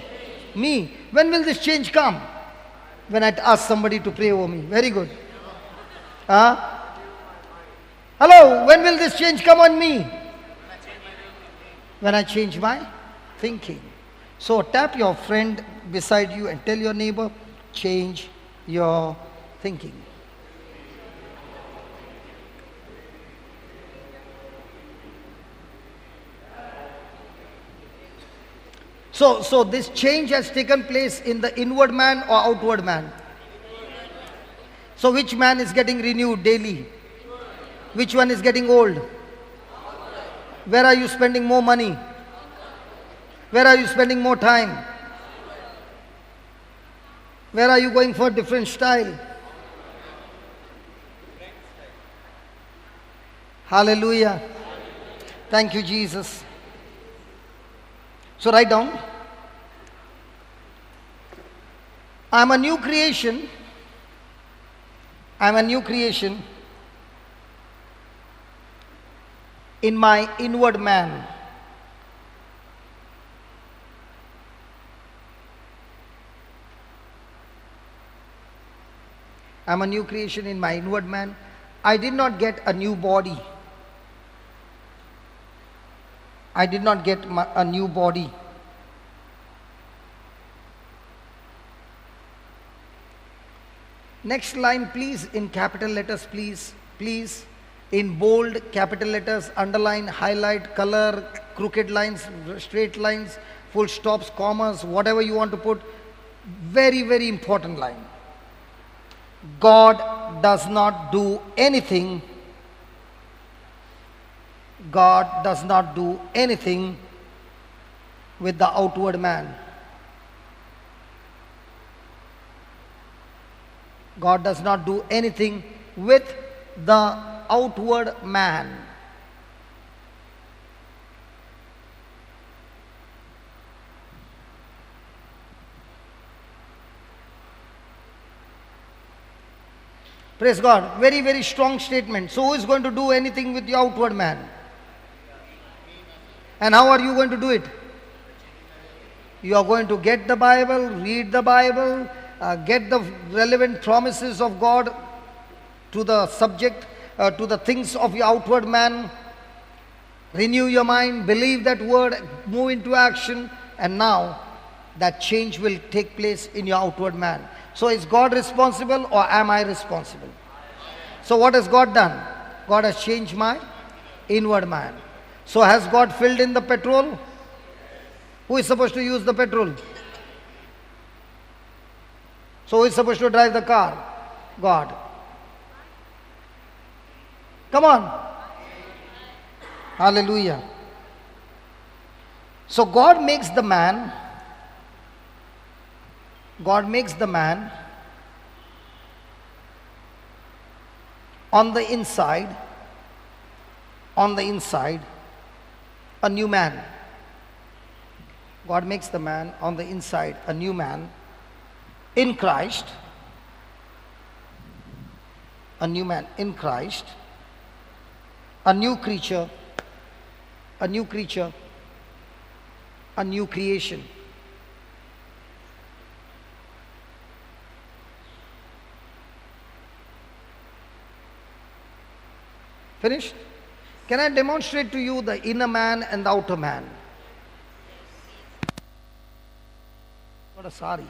Me. When will this change come? When I ask somebody to pray over me. Very good. Hello, when will this change come on me? When I change my thinking. So tap your friend beside you and tell your neighbor, change your thinking. So this change has taken place in the inward man or outward man? So which man is getting renewed daily? Which one is getting old? Where are you spending more money? Where are you spending more time? Where are you going for a different style? Hallelujah. Thank you, Jesus. So write down. I am a new creation. I am a new creation in my inward man. I am a new creation in my inward man. I did not get a new body. I did not get a new body. Next line, please, in capital letters, please. Please, in bold capital letters, underline, highlight, color, crooked lines, straight lines, full stops, commas, whatever you want to put. Very, very important line. God does not do anything. God does not do anything with the outward man. God does not do anything with the outward man. Praise God. Very, very strong statement. So who is going to do anything with the outward man? And how are you going to do it? You are going to get the Bible, read the Bible, get the relevant promises of God to the subject, to the things of your outward man. Renew your mind, believe that word, move into action, and now that change will take place in your outward man. So is God responsible or am I responsible? So what has God done? God has changed my inward man. So has God filled in the petrol? Who is supposed to use the petrol? So who is supposed to drive the car? God. Come on. Hallelujah. So God makes the man on the inside a new man. God makes the man on the inside a new man in Christ, a new man in Christ, a new creature, a new creation. Finished? Can I demonstrate to you the inner man and the outer man? Got a sari.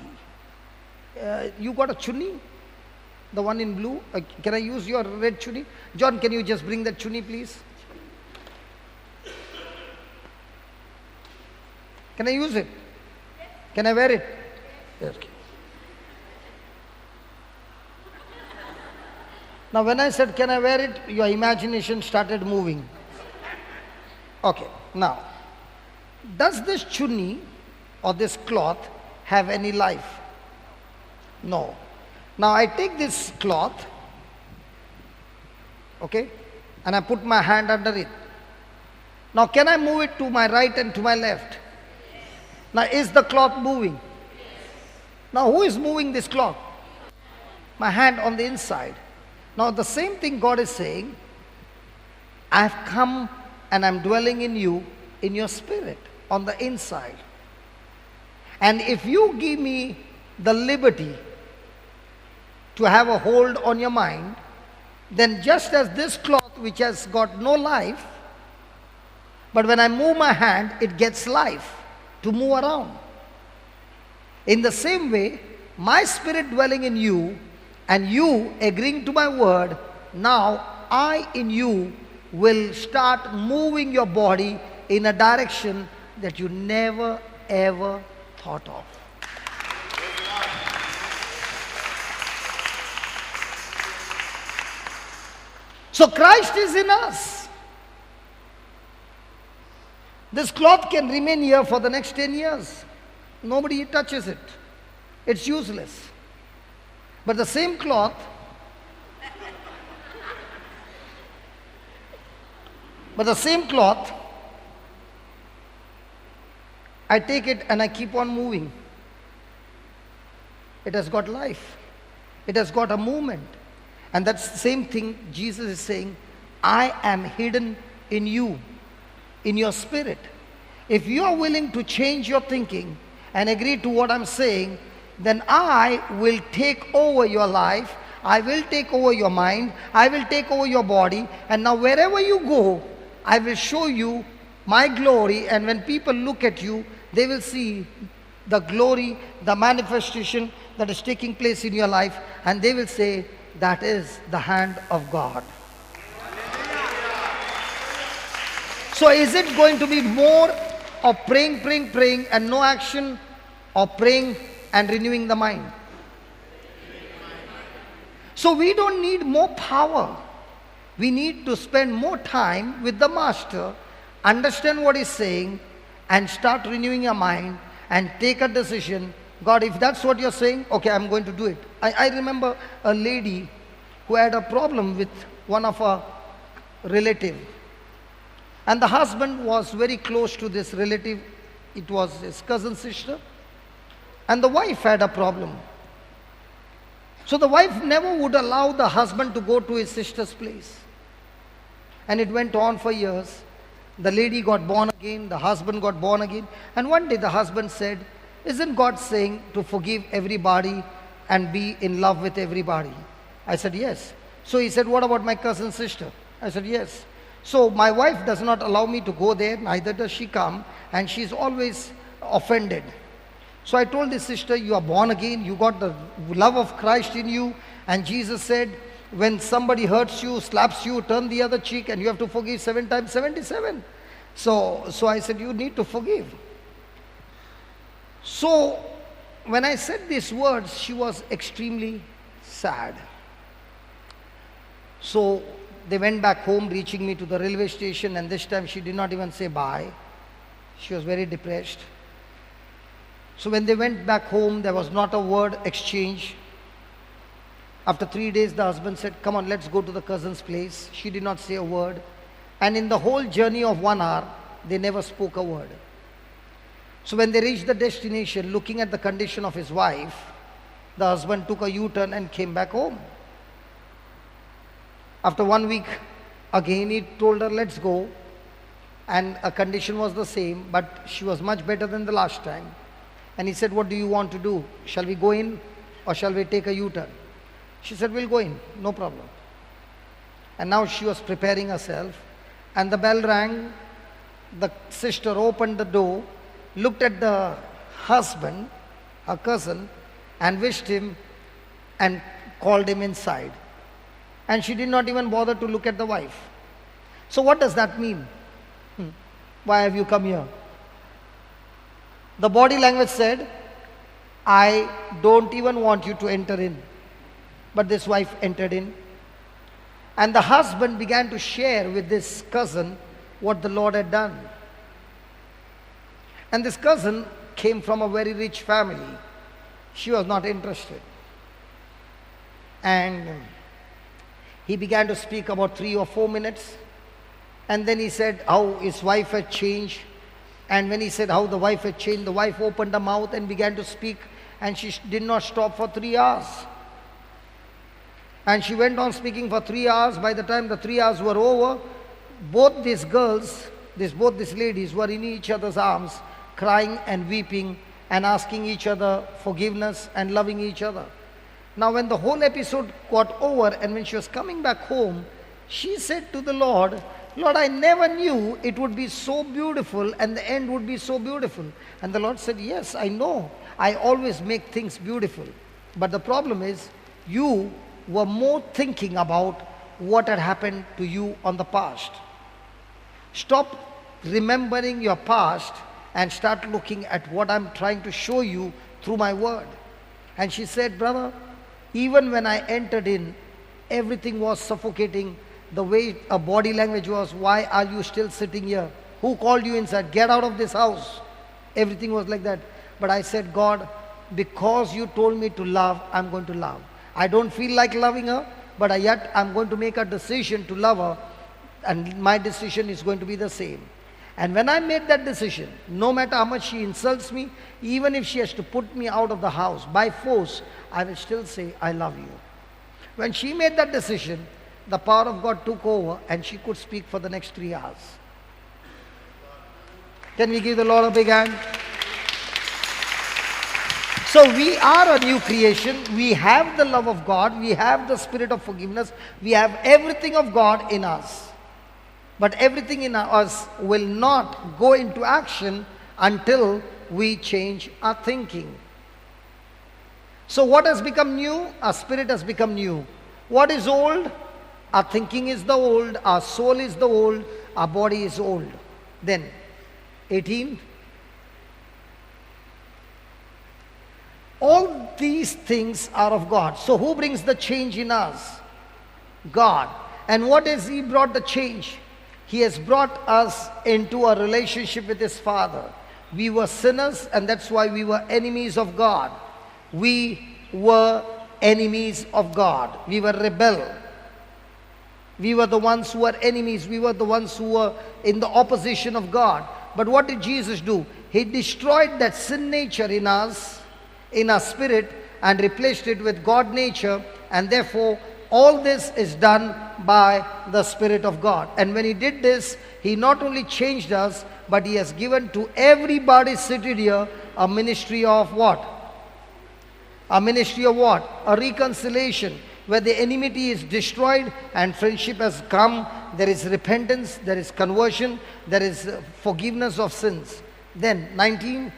You got a chunni? The one in blue? Can I use your red chunni? John, can you just bring that chunni, please? Can I use it? Can I wear it? Yes. Now when I said, can I wear it? Your imagination started moving. Okay, now, does this chunni or this cloth have any life? No. Now I take this cloth, okay, and I put my hand under it. Now can I move it to my right and to my left? Now is the cloth moving? Now who is moving this cloth? My hand on the inside. Now the same thing God is saying, I have come and I'm dwelling in you, in your spirit, on the inside. And if you give me the liberty to have a hold on your mind, then just as this cloth which has got no life, but when I move my hand, it gets life to move around. In the same way, my spirit dwelling in you and you agreeing to my word, now I in you will start moving your body in a direction that you never ever thought of. So Christ is in us. This cloth can remain here for the next 10 years. Nobody touches it. It's useless. But the same cloth I take it and I keep on moving. It has got life. It has got a movement. And that's the same thing Jesus is saying, I am hidden in you, in your spirit. If you are willing to change your thinking and agree to what I'm saying, then I will take over your life, I will take over your mind, I will take over your body, and now wherever you go, I will show you my glory, and when people look at you, they will see the glory, the manifestation that is taking place in your life, and they will say, that is the hand of God. So is it going to be more of praying and no action, or praying and renewing the mind? So we don't need more power. We need to spend more time with the Master, understand what he's saying, and start renewing our mind and take a decision. God, if that's what you're saying, okay, I'm going to do it. I remember a lady who had a problem with one of her relative. And the husband was very close to this relative. It was his cousin sister. And the wife had a problem. So the wife never would allow the husband to go to his sister's place. And it went on for years. The lady got born again, the husband got born again. And one day the husband said, isn't God saying to forgive everybody and be in love with everybody? I said, yes. So he said, what about my cousin sister? I said, yes. So my wife does not allow me to go there, neither does she come, and she's always offended. So I told this sister, you are born again, you got the love of Christ in you, and Jesus said, when somebody hurts you, slaps you, turn the other cheek, and you have to forgive 7 times 77. So I said, you need to forgive. So when I said these words, she was extremely sad. So they went back home, reaching me to the railway station, and this time she did not even say bye. She was very depressed. So when they went back home, there was not a word exchange. After 3 days, the husband said, come on, let's go to the cousin's place. She did not say a word. And in the whole journey of 1 hour, they never spoke a word. So when they reached the destination, looking at the condition of his wife, the husband took a U-turn and came back home. After 1 week, again he told her, let's go. And her condition was the same, but she was much better than the last time. And he said, what do you want to do? Shall we go in or shall we take a U-turn? She said, we'll go in, no problem. And now she was preparing herself. And the bell rang. The sister opened the door, looked at the husband, her cousin, and wished him and called him inside. And she did not even bother to look at the wife. So what does that mean? Why have you come here? The body language said, I don't even want you to enter in. But this wife entered in. And the husband began to share with this cousin what the Lord had done. And this cousin came from a very rich family. She was not interested. And he began to speak about 3 or 4 minutes. And then he said how his wife had changed. And when he said how the wife had changed, the wife opened her mouth and began to speak. And she did not stop for 3 hours. And she went on speaking for 3 hours. By the time the 3 hours were over, both these girls, both these ladies were in each other's arms, crying and weeping and asking each other forgiveness and loving each other. Now when the whole episode got over and when she was coming back home, she said to the Lord, Lord, I never knew it would be so beautiful and the end would be so beautiful. And the Lord said, yes, I know. I always make things beautiful. But the problem is, you were more thinking about what had happened to you on the past. Stop remembering your past and start looking at what I'm trying to show you through my word. And she said, brother, even when I entered in, everything was suffocating. The way a body language was, why are you still sitting here? Who called you inside? Get out of this house. Everything was like that. But I said, God, because you told me to love, I'm going to love. I don't feel like loving her, but yet I'm going to make a decision to love her, and my decision is going to be the same. And when I made that decision, no matter how much she insults me, even if she has to put me out of the house by force, I will still say, I love you. When she made that decision, the power of God took over and she could speak for the next 3 hours. Can we give the Lord a big hand? So we are a new creation. We have the love of God. We have the spirit of forgiveness. We have everything of God in us. But everything in us will not go into action until we change our thinking. So what has become new? Our spirit has become new. What is old? Our thinking is the old. Our soul is the old. Our body is old. Then, 18. All these things are of God. So who brings the change in us? God. And what has He brought the change? He has brought us into a relationship with His Father. We were sinners, and that's why we were enemies of God. We were enemies of God. We were rebel. We were the ones who were enemies. We were the ones who were in the opposition of God. But what did Jesus do? He destroyed that sin nature in us, in our spirit, and replaced it with God nature, and therefore all this is done by the Spirit of God. And when He did this, He not only changed us, but He has given to everybody seated here a ministry of what? A ministry of what? A reconciliation. where the enmity is destroyed and friendship has come. There is repentance, there is conversion, there is forgiveness of sins. Then 19,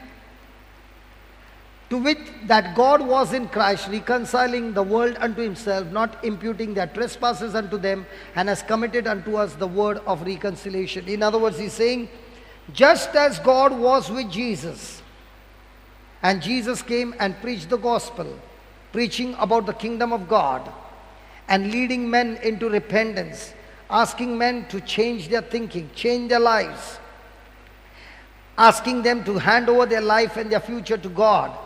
to wit, that God was in Christ, reconciling the world unto himself, not imputing their trespasses unto them, and has committed unto us the word of reconciliation. In other words, he's saying, just as God was with Jesus, and Jesus came and preached the gospel, preaching about the kingdom of God, and leading men into repentance, asking men to change their thinking, change their lives, asking them to hand over their life and their future to God,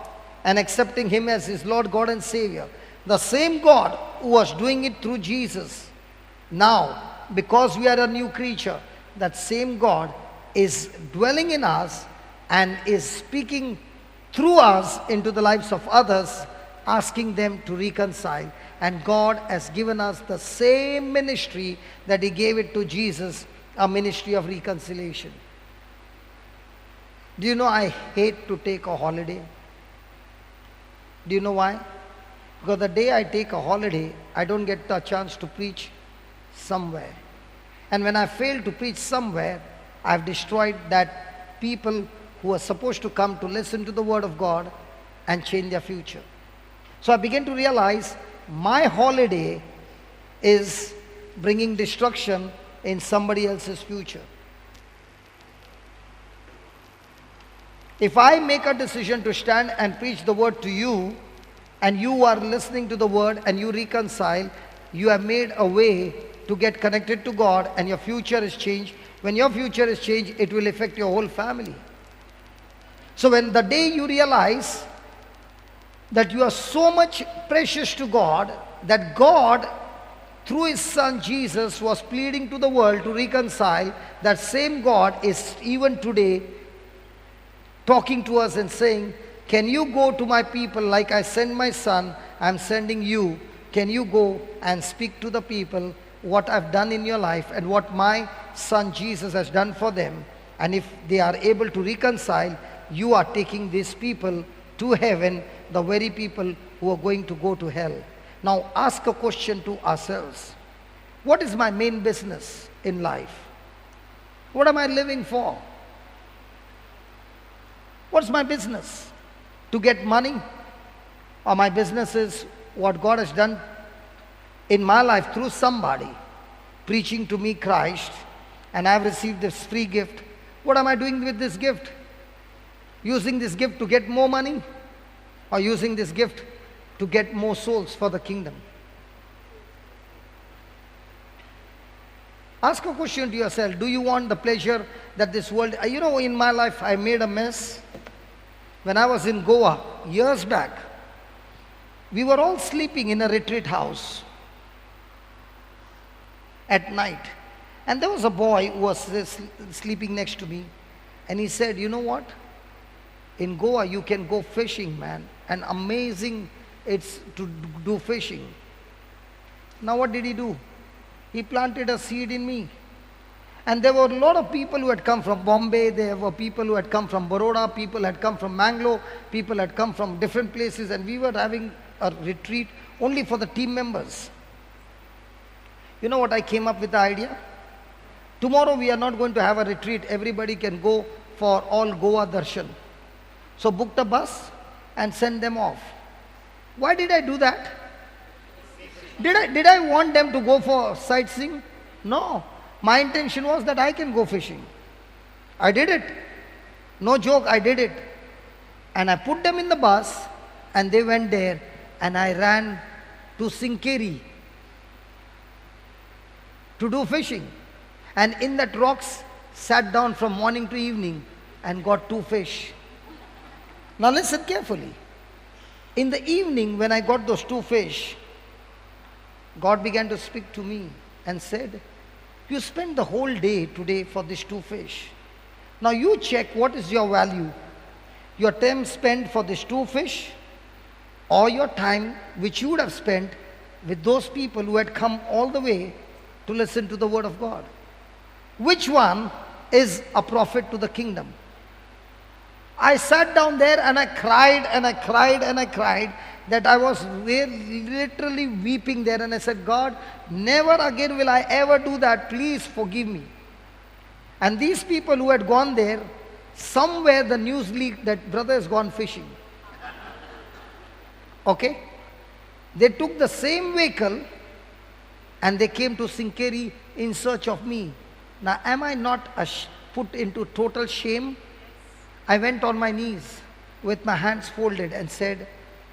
and accepting him as his Lord, God and Savior. The same God who was doing it through Jesus, now, because we are a new creature, that same God is dwelling in us and is speaking through us into the lives of others, asking them to reconcile. And God has given us the same ministry that he gave it to Jesus, a ministry of reconciliation. Do you know I hate to take a holiday? Do you know why? Because the day I take a holiday, I don't get the chance to preach somewhere. And when I fail to preach somewhere, I've destroyed that people who are supposed to come to listen to the word of God and change their future. So I began to realize my holiday is bringing destruction in somebody else's future. If I make a decision to stand and preach the word to you, and you are listening to the word and you reconcile, you have made a way to get connected to God, and your future is changed. When your future is changed, it will affect your whole family. So when the day you realize that you are so much precious to God, that God, through his son Jesus, was pleading to the world to reconcile, that same God is even today talking to us and saying, can you go to my people like I send my son, I'm sending you. Can you go and speak to the people what I've done in your life and what my son Jesus has done for them? And if they are able to reconcile, you are taking these people to heaven, the very people who are going to go to hell. Now ask a question to ourselves. What is my main business in life? What am I living for? What's my business? To get money? Or my business is what God has done in my life through somebody preaching to me Christ, and I have received this free gift. What am I doing with this gift? Using this gift to get more money, or using this gift to get more souls for the kingdom? Ask a question to yourself. Do you want the pleasure that this world... You know, in my life I made a mess. When I was in Goa years back, we were all sleeping in a retreat house at night. And there was a boy who was sleeping next to me. And he said, you know what? In Goa you can go fishing, man. And amazing it's to do fishing. Now what did he do? He planted a seed in me. And there were a lot of people who had come from Bombay, there were people who had come from Baroda, people had come from Mangalore, people had come from different places, and we were having a retreat only for the team members. You know what I came up with the idea? Tomorrow we are not going to have a retreat, everybody can go for all Goa darshan. So booked a bus and sent them off. Why did I do that? Did I want them to go for sightseeing? No. My intention was that I can go fishing. I did it. No joke, I did it. And I put them in the bus and they went there, and I ran to Sequeira to do fishing. And in that rocks, sat down from morning to evening and got 2 fish. Now listen carefully. In the evening when I got those 2 fish, God began to speak to me and said, you spent the whole day today for these 2 fish. Now you check what is your value. Your time spent for these 2 fish, or your time which you would have spent with those people who had come all the way to listen to the word of God. Which one is a profit to the kingdom? I sat down there and I cried and I cried and I cried that I was literally weeping there, and I said, God, never again will I ever do that. Please forgive me. And these people who had gone there, somewhere the news leaked that brother has gone fishing. Okay? They took the same vehicle and they came to Sequeira in search of me. Now, am I not put into total shame? I went on my knees with my hands folded and said,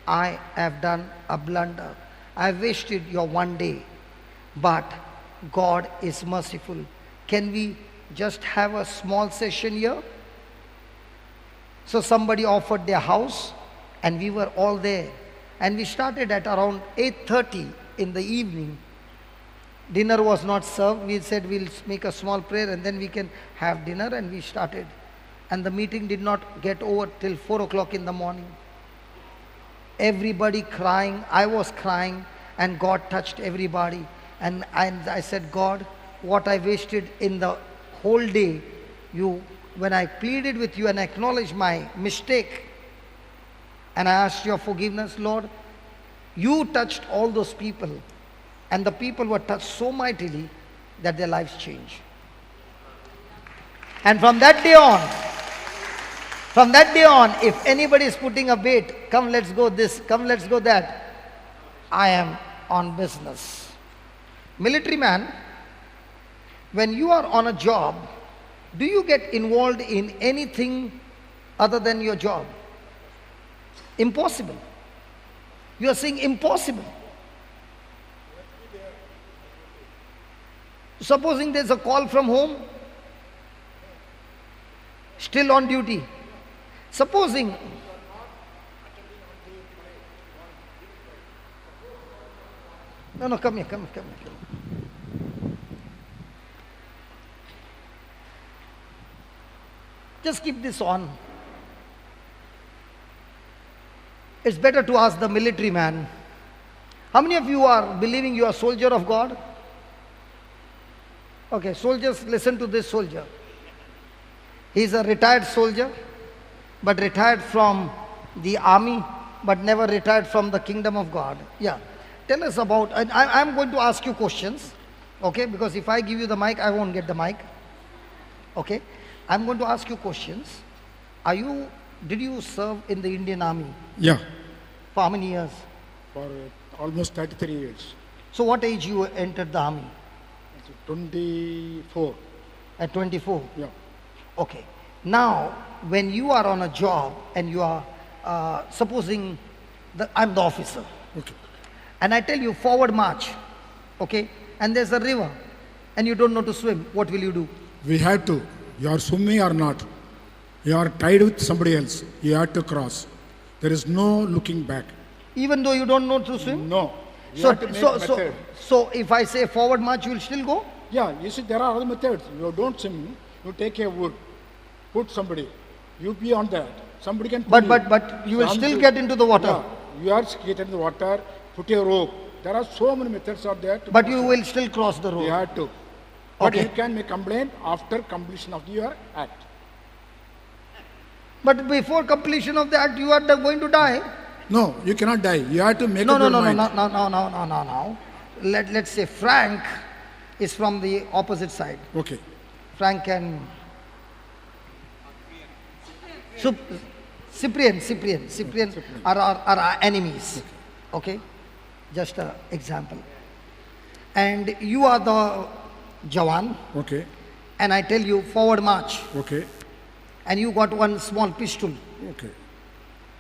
I have done a blunder. I wasted your one day. But God is merciful. Can we just have a small session here? So somebody offered their house and we were all there. And we started at around 8:30 in the evening. Dinner was not served. We said we'll make a small prayer and then we can have dinner, and we started. And the meeting did not get over till 4 o'clock in the morning. Everybody crying, I was crying, and God touched everybody. And I said, God, what I wasted in the whole day, when I pleaded with you and acknowledged my mistake, and I asked your forgiveness, Lord, you touched all those people, and the people were touched so mightily that their lives changed. And from that day on, if anybody is putting a bait, come let's go this, come let's go that, I am on business. Military man, when you are on a job, do you get involved in anything other than your job? Impossible. You are saying impossible. Supposing there's a call from home, still on duty. Supposing no, come here. Just keep this on. It's better to ask the military man. How many of you are believing you are a soldier of God? Okay, soldiers, listen to this soldier. He's a retired soldier, but retired from the army, but never retired from the kingdom of God. Yeah. Tell us about, I'm going to ask you questions, okay? Because if I give you the mic, I won't get the mic. Okay? I'm going to ask you questions. Did you serve in the Indian Army? Yeah, For how many years? for almost 33 years. So what age you entered the army? It's 24. At 24? Yeah. Okay. Now, when you are on a job and you are, supposing I'm the officer, Okay. and I tell you forward march, okay, and there's a river, and you don't know to swim, what will you do? We have to. You are swimming or not. You are tied with somebody else. You have to cross. There is no looking back. Even though you don't know to swim? No. You So, have to make method. so if I say forward march, you will still go? Yeah, you see, there are other methods. You don't swim. You take a wood, put somebody. You be on that. Somebody can pull But you will Some still do- get into the water. Yeah, you are get in the water, put a rope. There are so many methods out there. To But cross you it. will still cross the You road. have to. But Okay. you can make complaint after completion of your act. But before completion of the act, you are going to die. No, you cannot die. You have to make No, up no, your no, no, mind. no. Let's say Frank is from the opposite side. Okay. Frank and Cyprian are our enemies. Okay? Just an example. And you are the Jawan, Okay. and I tell you forward march, Okay. and you got one small pistol. Okay.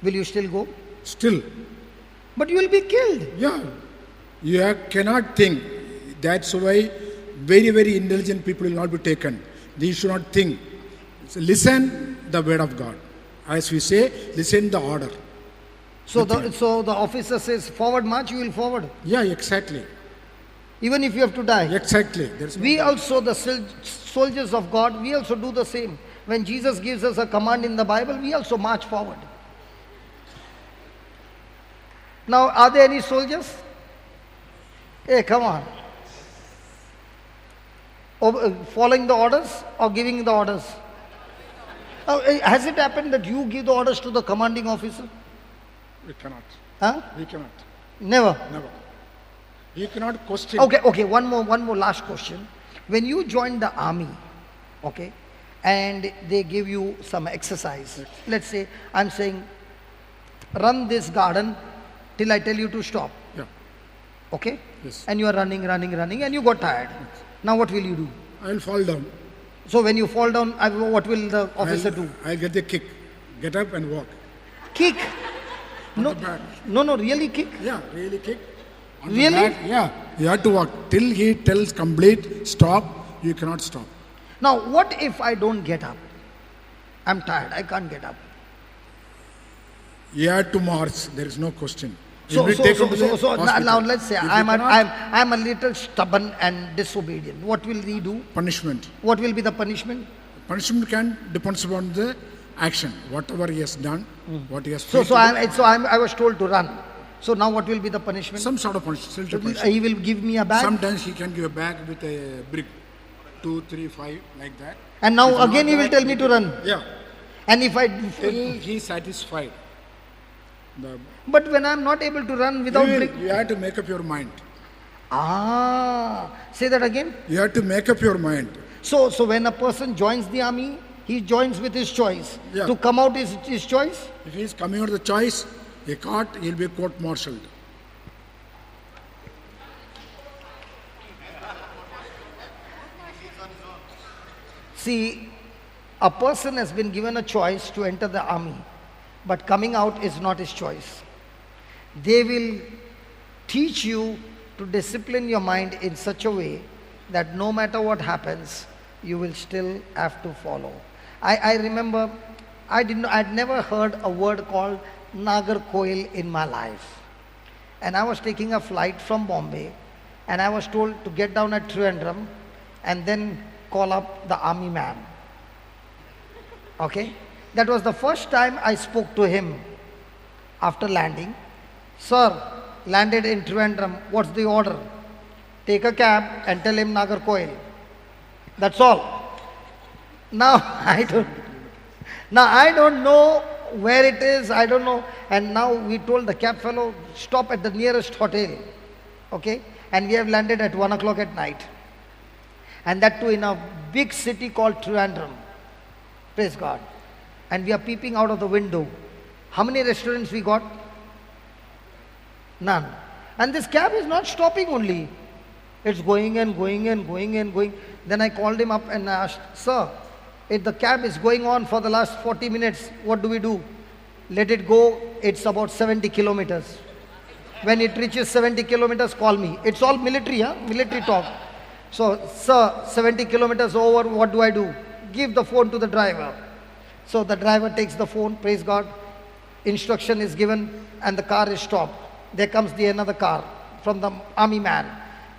Will you still go? Still, But you will be killed. yeah, cannot think. That's why very, very intelligent people will not be taken. They should not think. So listen the word of God. As we say, listen the order. So the officer says forward march, you will forward. Yeah, exactly. Even if you have to die. Exactly. There's no We doubt. also, the soldiers of God, we also do the same. When Jesus gives us a command in the Bible, we also march forward. Now, are there any soldiers? Hey, come on. Following the orders or giving the orders? Has it happened that you give the orders to the commanding officer? We cannot. Huh? We cannot. Never. Never. You cannot question. Okay, one more last question. When you joined the army, okay, and they give you some exercise, let's say I'm saying, run this garden till I tell you to stop, Yeah. okay? Yes. And you are running, and you got tired. Now what will you do? I will fall down. So when you fall down, what will the officer do? I'll get the kick. Get up and walk. Kick? On No, the back. no, really kick? Yeah, really kick. On the Really? back, yeah. You have to walk. Till he tells complete, stop, you cannot stop. Now what if I don't get up? I'm tired, I can't get up. You have to march. There is no question. So You'll be taken to the hospital. now let's say If you I'm cannot, a little stubborn and disobedient. What will he do? punishment. What will be the punishment? Punishment can depends upon the action. Whatever he has done, what he has So failed to do. I was told to run. So now what will be the punishment? Some sort of punishment. Still to punishment. He will give me a bag. Sometimes he can give a bag with a brick, 2, 3, 5, like that. And now If again not he will that, tell me to run. Yeah. And if I, Till he is satisfied. but when I'm not able to run without brick. You have to make up your mind. Say that again. You have to make up your mind. So when a person joins the army, he joins with his choice. Yeah. To come out is his choice. If he is coming out of the choice, he caught, he'll be court-martialed. See, a person has been given a choice to enter the army, but coming out is not his choice. They will teach you to discipline your mind in such a way that no matter what happens, you will still have to follow. I remember, I'd never heard a word called Nagarkoil in my life. And I was taking a flight from Bombay, and I was told to get down at Trivandrum and then call up the army man. Okay? That was the first time I spoke to him after landing. Sir, landed in Trivandrum, what's the order? Take a cab and tell him Nagarkoil. That's all. Now I don't know where it is, I don't know. And now we told the cab fellow, stop at the nearest hotel. Okay? And we have landed at 1 o'clock at night. And that too in a big city called Trivandrum. Praise God. And we are peeping out of the window. How many restaurants we got? None. And this cab is not stopping only. It's going and going and going and going. Then I called him up and asked, sir, if the cab is going on for the last 40 minutes, what do we do? Let it go. It's about 70 kilometers. When it reaches 70 kilometers, call me. It's all military, huh? Military talk. So, sir, 70 kilometers over, what do I do? Give the phone to the driver. So the driver takes the phone, praise God. Instruction is given and the car is stopped. There comes another car from the army man.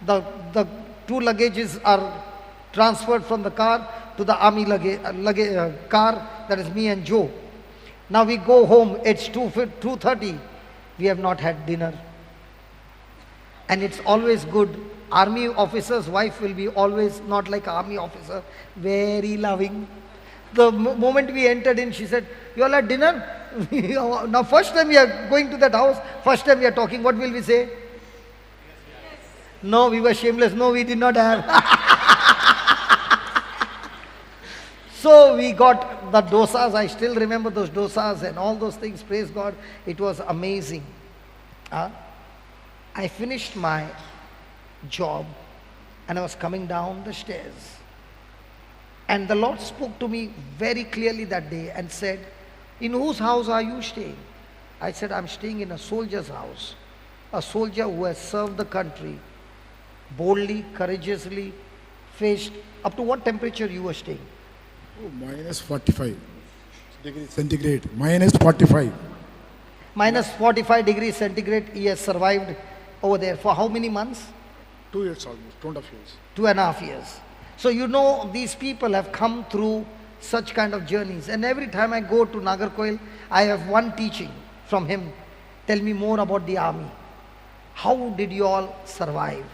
The two luggages are transferred from the car to the army car, that is me and Joe. Now we go home, it's 2:30. We have not had dinner. And it's always good. Army officer's wife will be always not like army officer, very loving. The moment we entered in, she said, you all had dinner? Now first time we are going to that house, first time we are talking, what will we say? Yes. No, we were shameless. No, we did not have. So we got the dosas. I still remember those dosas and all those things. Praise God. It was amazing. I finished my job and I was coming down the stairs. And the Lord spoke to me very clearly that day and said, in whose house are you staying? I said, I'm staying in a soldier's house. A soldier who has served the country boldly, courageously, faced. Up to what temperature you were staying? Oh, minus 45 degrees centigrade. Minus 45. Minus 45 degrees centigrade, he has survived over there. For how many months? 2 years almost, 2.5 years. 2.5 years. So you know these people have come through such kind of journeys. And every time I go to Nagarkoil, I have one teaching from him. Tell me more about the army. How did you all survive?